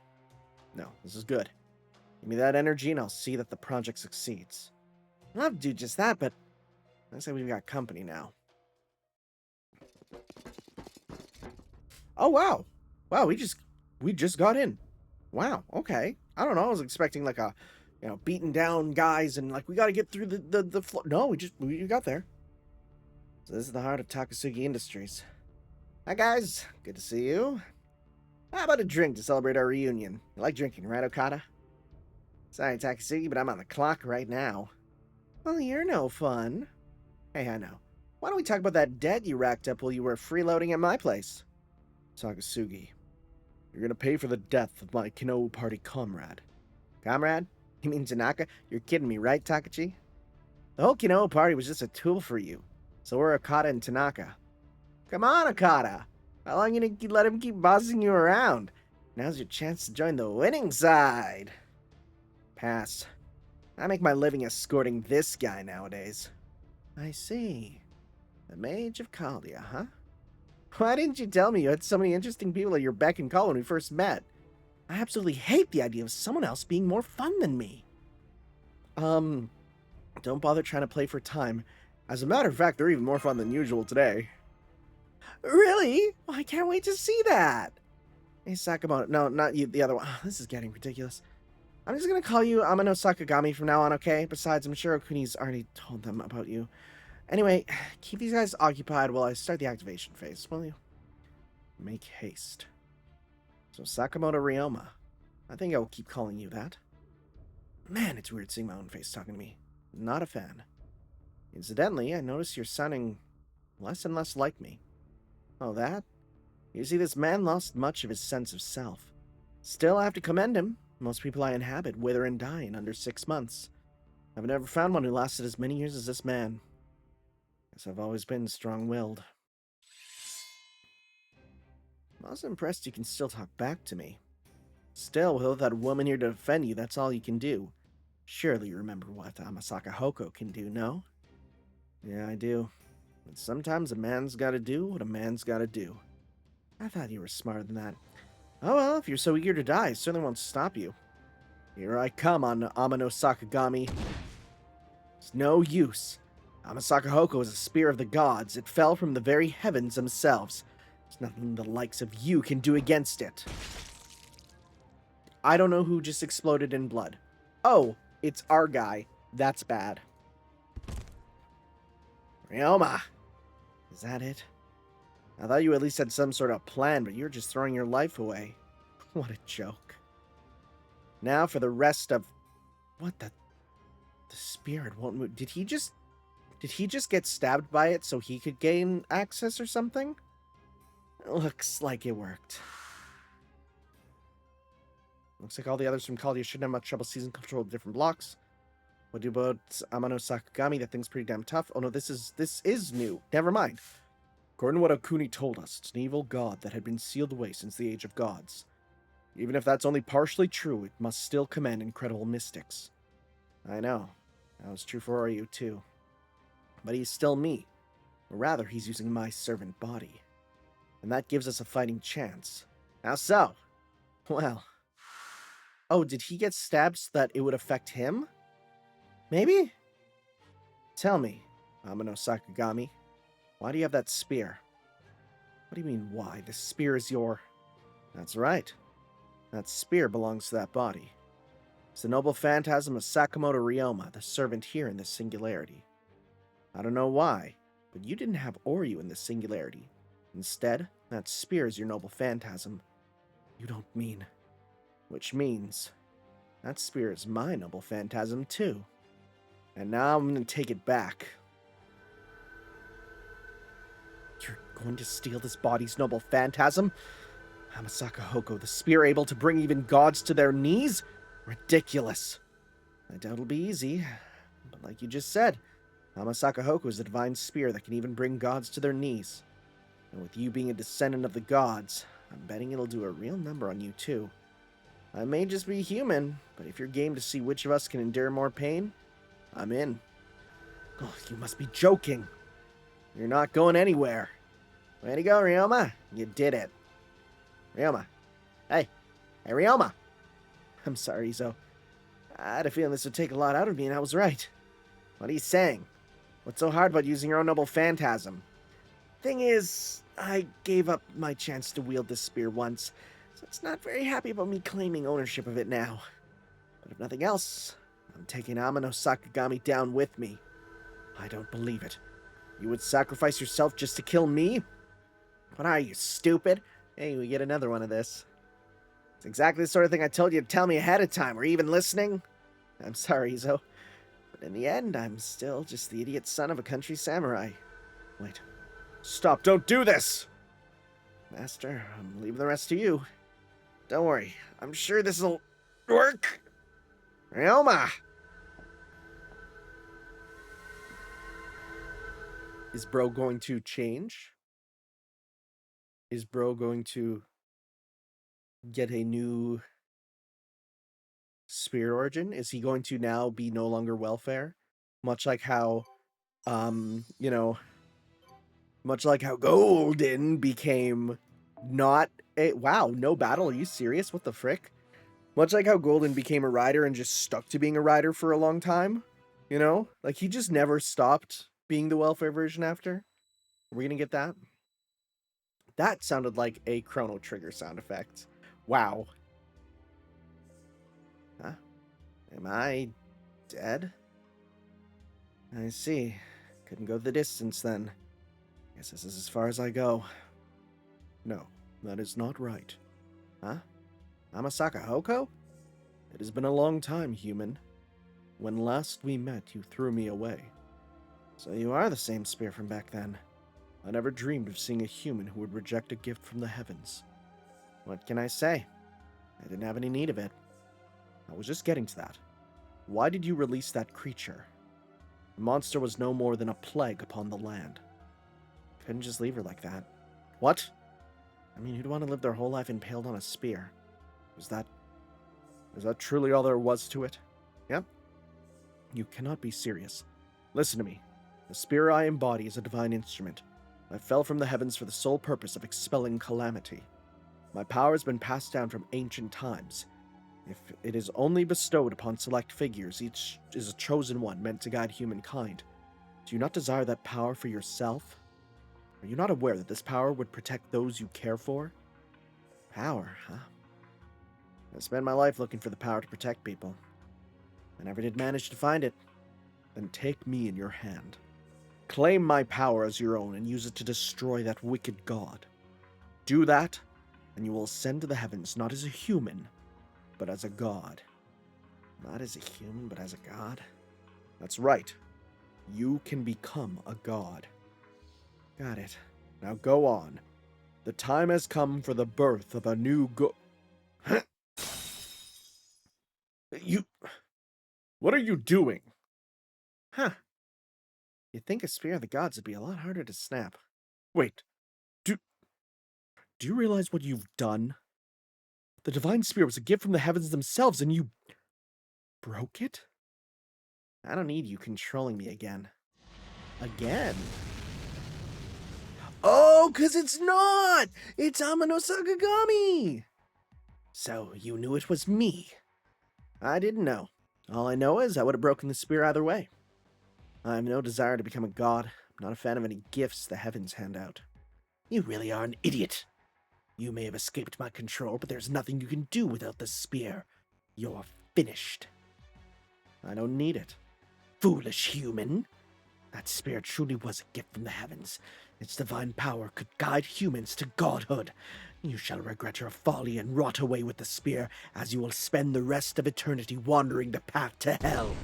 No, this is good. Give me that energy and I'll see that the project succeeds. I'll have to do just that, but looks like we've got company now. Oh, wow. Wow, we just got in. Wow, okay. I don't know, I was expecting like a, beaten down guys and like we gotta get through the floor. No, we got there. So this is the heart of Takasugi Industries. Hi guys, good to see you. How about a drink to celebrate our reunion? You like drinking, right, Okada? Sorry, Takasugi, but I'm on the clock right now. Well, you're no fun. Hey, I know. Why don't we talk about that debt you racked up while you were freeloading at my place? Takasugi, you're gonna pay for the death of my Kino party comrade. Comrade? You mean Tanaka? You're kidding me, right, Takachi? The whole Kino party was just a tool for you. So were Okada and Tanaka. Come on, Okada! How long you gonna let him keep bossing you around? Now's your chance to join the winning side. Pass. I make my living escorting this guy nowadays. I see. The Mage of Caldia, huh? Why didn't you tell me you had so many interesting people at your beck and call when we first met? I absolutely hate the idea of someone else being more fun than me. Don't bother trying to play for time. As a matter of fact, they're even more fun than usual today. Really? Well, I can't wait to see that. Hey, Sakamoto. No, not you, the other one. This is getting ridiculous. I'm just gonna call you Amano Sakagami from now on, okay? Besides, I'm sure Okuni's already told them about you. Anyway, keep these guys occupied while I start the activation phase, will you? Make haste. So, Sakamoto Ryoma. I think I will keep calling you that. Man, it's weird seeing my own face talking to me. Not a fan. Incidentally, I notice you're sounding less and less like me. Oh, that? You see, this man lost much of his sense of self. Still, I have to commend him. Most people I inhabit wither and die in under 6 months. I've never found one who lasted as many years as this man. Guess I've always been strong-willed. I was impressed you can still talk back to me. Still, without that woman here to defend you, that's all you can do. Surely you remember what Amasaka Hoko can do, no? Yeah, I do. But sometimes a man's gotta do what a man's gotta do. I thought you were smarter than that. Oh well, if you're so eager to die, I certainly won't stop you. Here I come on Amano Sakagami. It's no use. Amasaka Hoko is a spear of the gods. It fell from the very heavens themselves. There's nothing the likes of you can do against it. I don't know who just exploded in blood. Oh, it's our guy. That's bad. Ryoma! Is that it? I thought you at least had some sort of plan, but you're just throwing your life away. What a joke. Now for the rest of... What the... The spirit won't move. Did he just get stabbed by it so he could gain access or something? Looks like it worked. Looks like all the others from Kalia shouldn't have much trouble seizing control of different blocks. What do you about Amano Sakagami? That thing's pretty damn tough. Oh no, this is new. Never mind. According to what Okuni told us, it's an evil god that had been sealed away since the Age of Gods. Even if that's only partially true, it must still command incredible mystics. I know. That was true for Ryu too. But he's still me. Or rather, he's using my servant body. And that gives us a fighting chance. How so? Well... Oh, did he get stabbed so that it would affect him? Maybe? Tell me, Amano Sakagami, why do you have that spear? What do you mean, why? The spear is your... That's right. That spear belongs to that body. It's the noble phantasm of Sakamoto Ryoma, the servant here in this singularity. I don't know why, but you didn't have Oryu in this singularity. Instead, that spear is your noble phantasm. You don't mean... Which means, that spear is my noble phantasm too. And now I'm gonna take it back. You're going to steal this body's noble phantasm? Amasaka Hoko, the spear able to bring even gods to their knees? Ridiculous. I doubt it'll be easy. But like you just said, Amasaka Hoko is a divine spear that can even bring gods to their knees. And with you being a descendant of the gods, I'm betting it'll do a real number on you too. I may just be human, but if you're game to see which of us can endure more pain, I'm in. Oh, you must be joking. You're not going anywhere. Way to go, Ryoma. You did it. Ryoma. Hey, Ryoma. I'm sorry, Izo. I had a feeling this would take a lot out of me, and I was right. What are you saying? What's so hard about using your own noble phantasm? Thing is, I gave up my chance to wield this spear once, so it's not very happy about me claiming ownership of it now. But if nothing else, I'm taking Amano Sakagami down with me. I don't believe it. You would sacrifice yourself just to kill me? What are you, stupid? Hey, we get another one of this. It's exactly the sort of thing I told you to tell me ahead of time. Were you even listening? I'm sorry, Izo. But in the end, I'm still just the idiot son of a country samurai. Wait. Stop, don't do this! Master, I'm leaving the rest to you. Don't worry, I'm sure this'll work. Ryoma! Is bro going to change? Is bro going to get a new spear origin? Is he going to now be no longer welfare? Much like how, much like how Golden became not a... Wow, no battle? Are you serious? What the frick? Much like how Golden became a rider and just stuck to being a rider for a long time. You know? Like, he just never stopped being the welfare version after. Are we gonna get that? That sounded like a Chrono Trigger sound effect. Wow. Huh? Am I dead? I see. Couldn't go the distance then. Guess this is as far as I go. No, that is not right. Huh? Amasaka Hoko? It has been a long time, human. When last we met, you threw me away. So you are the same spear from back then. I never dreamed of seeing a human who would reject a gift from the heavens. What can I say? I didn't have any need of it. I was just getting to that. Why did you release that creature? The monster was no more than a plague upon the land. Couldn't just leave her like that. What? I mean, who'd want to live their whole life impaled on a spear? Is that truly all there was to it? Yep. You cannot be serious. Listen to me. The spear I embody is a divine instrument. I fell from the heavens for the sole purpose of expelling calamity. My power has been passed down from ancient times. If it is only bestowed upon select figures, each is a chosen one meant to guide humankind. Do you not desire that power for yourself? Are you not aware that this power would protect those you care for? Power, huh? I spent my life looking for the power to protect people. I never did manage to find it. Then take me in your hand. Claim my power as your own and use it to destroy that wicked god. Do that, and you will ascend to the heavens not as a human, but as a god. Not as a human, but as a god? That's right. You can become a god. Got it. Now go on. The time has come for the birth of a new You... What are you doing? Huh. You'd think a spear of the gods would be a lot harder to snap. Wait. Do you realize what you've done? The divine spear was a gift from the heavens themselves, and you broke it? I don't need you controlling me again. Again? Oh, 'cause it's not! It's Amano Sakagami! So, you knew it was me? I didn't know. All I know is I would have broken the spear either way. I have no desire to become a god. I'm not a fan of any gifts the heavens hand out. You really are an idiot. You may have escaped my control, but there's nothing you can do without the spear. You're finished. I don't need it. Foolish human. That spear truly was a gift from the heavens. Its divine power could guide humans to godhood. You shall regret your folly and rot away with the spear, as you will spend the rest of eternity wandering the path to hell.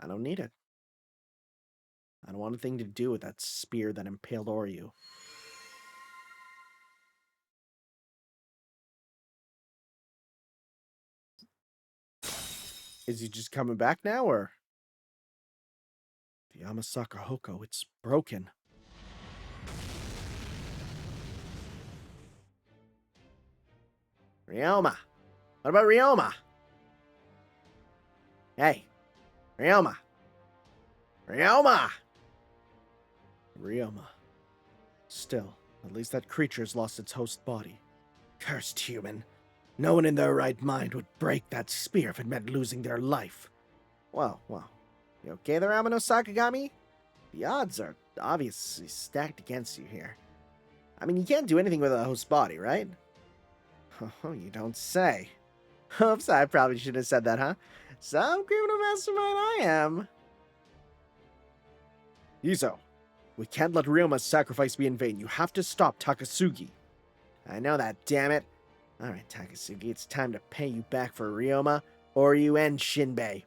I don't need it. I don't want a thing to do with that spear that impaled Oryu. Is he just coming back now, or? The Amasaka Hoko, it's broken. Ryoma! What about Ryoma? Hey! Ryoma! Ryoma! Ryoma. Still, at least that creature's lost its host body. Cursed human. No one in their right mind would break that spear if it meant losing their life. Well. You okay there, Amano Sakagami? The odds are obviously stacked against you here. I mean, you can't do anything with a host body, right? Oh, you don't say. Oops, I probably should have said that, huh? Some criminal mastermind I am. Izo, we can't let Ryoma's sacrifice be in vain. You have to stop Takasugi. I know that, damn it. Alright, Takasugi, it's time to pay you back for Ryoma, or you end Shinbei.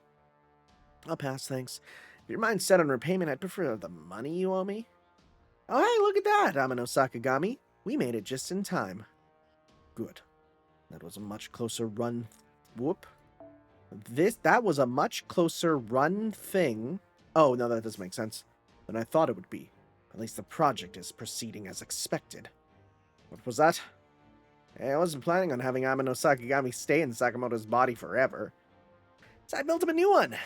I'll pass, thanks. If your mind's set on repayment, I'd prefer the money you owe me. Oh, hey, look at that, Amano Sakagami. We made it just in time. Good. That was a much closer run... Whoop. That was a much closer run thing. Oh, no, that doesn't make sense. Than I thought it would be. At least the project is proceeding as expected. What was that? Hey, I wasn't planning on having Amano Sakagami stay in Sakamoto's body forever. So I built him a new one.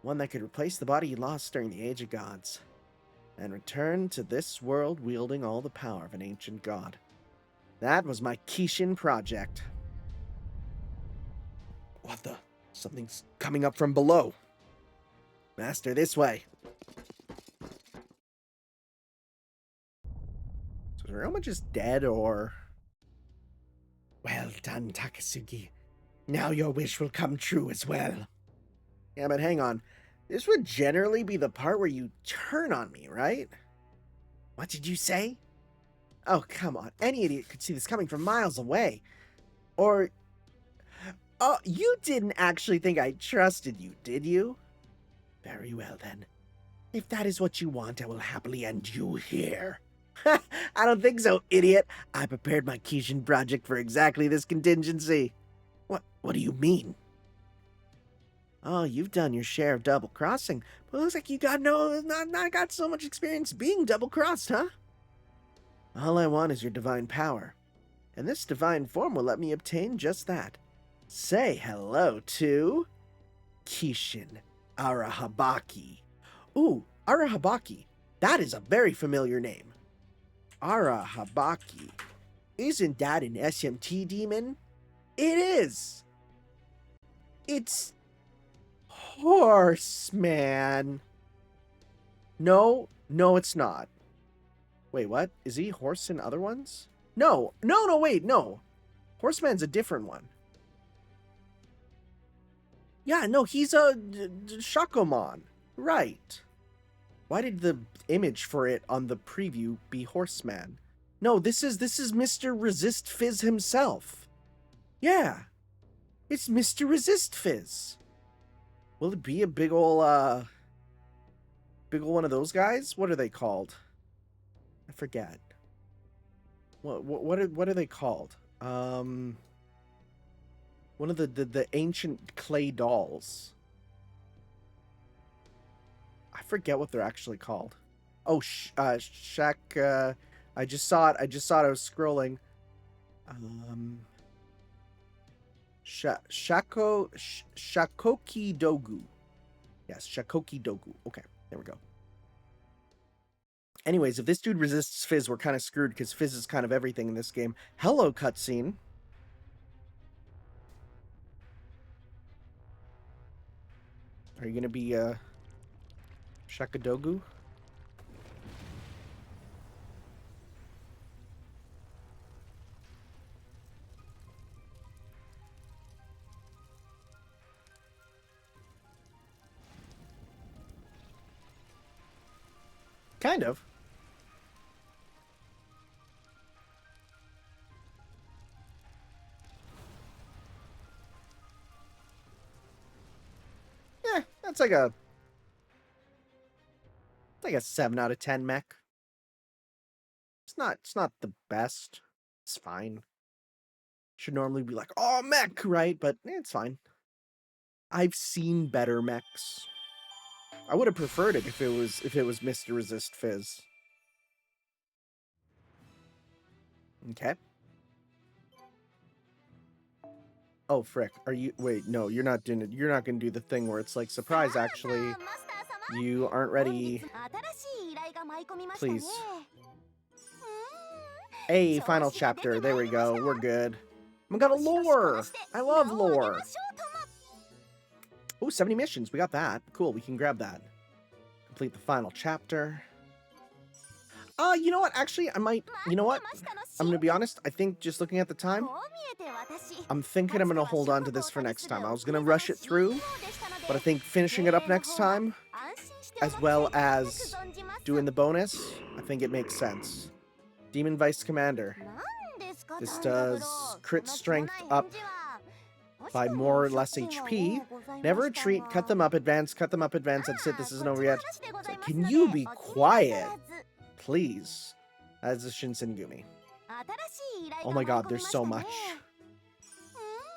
One that could replace the body he lost during the Age of Gods. And return to this world wielding all the power of an ancient god. That was my Kishin project. What the? Something's coming up from below. Master, this way. Ryoma just dead, or... Well done, Takasugi. Now your wish will come true as well. Yeah, but hang on. This would generally be the part where you turn on me, right? What did you say? Oh, come on. Any idiot could see this coming from miles away. Or... Oh, you didn't actually think I trusted you, did you? Very well, then. If that is what you want, I will happily end you here. I don't think so, idiot. I prepared my Kishin project for exactly this contingency. What do you mean? Oh, you've done your share of double-crossing, but it looks like you got not got so much experience being double-crossed, huh? All I want is your divine power, and this divine form will let me obtain just that. Say hello to... Kishin Arahabaki. Ooh, Arahabaki. That is a very familiar name. Arahabaki. Isn't that an SMT demon? It is! It's... Horseman. No, it's not. Wait, what? Is he horse in other ones? No, wait, no. Horseman's a different one. Yeah, no, he's a Shakomon. Right. Why did the image for it on the preview be Horseman? No, this is Mr. Resist Fizz himself. Yeah. It's Mr. Resist Fizz. Will it be a big ol' one of those guys? What are they called? I forget. What are they called? One of the ancient clay dolls. I forget what they're actually called. Oh, Shak. I just saw it. I was scrolling. Shakoki Dogu. Yes, Shakoki Dogu. Okay, there we go. Anyways, if this dude resists Fizz, we're kind of screwed because Fizz is kind of everything in this game. Hello, cutscene. Are you going to be Shakadogu? Kind of. Yeah, that's like a 7 out of 10 mech. It's not the best. It's fine. Should normally be like, oh, mech, right? But it's fine. I've seen better mechs. I would have preferred it if it was Mr. Resist Fizz. Okay. Oh, frick. Are you... Wait, no, you're not doing it. You're not going to do the thing where it's like, surprise, actually. You aren't ready. Please. Hey, final chapter. There we go. We're good. We got a lore. I love lore. Oh, 70 missions. We got that. Cool. We can grab that. Complete the final chapter. You know what? Actually, I might... You know what? I'm going to be honest. I think just looking at the time, I'm thinking I'm going to hold on to this for next time. I was going to rush it through, but I think finishing it up next time, as well as doing the bonus, I think it makes sense. Demon Vice Commander. This does crit strength up by more or less HP. Never retreat, cut them up, advance, cut them up, advance. That's it, this isn't over yet. So, can you be quiet? Please. That's a Shinsengumi. Oh my god, there's so much.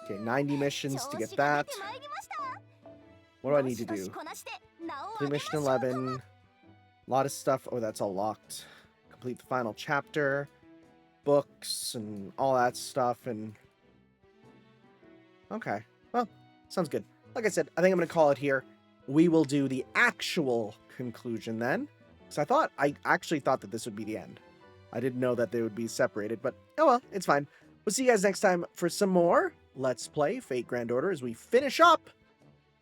Okay, 90 missions to get that. What do I need to do? Complete mission 11. A lot of stuff. Oh, that's all locked. Complete the final chapter. Books and all that stuff. And okay. Well, sounds good. Like I said, I think I'm going to call it here. We will do the actual conclusion then. Because I actually thought that this would be the end. I didn't know that they would be separated, but oh well, it's fine. We'll see you guys next time for some more Let's Play Fate Grand Order as we finish up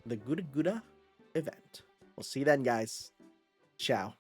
the GUDAGUDA event. We'll see you then, guys. Ciao.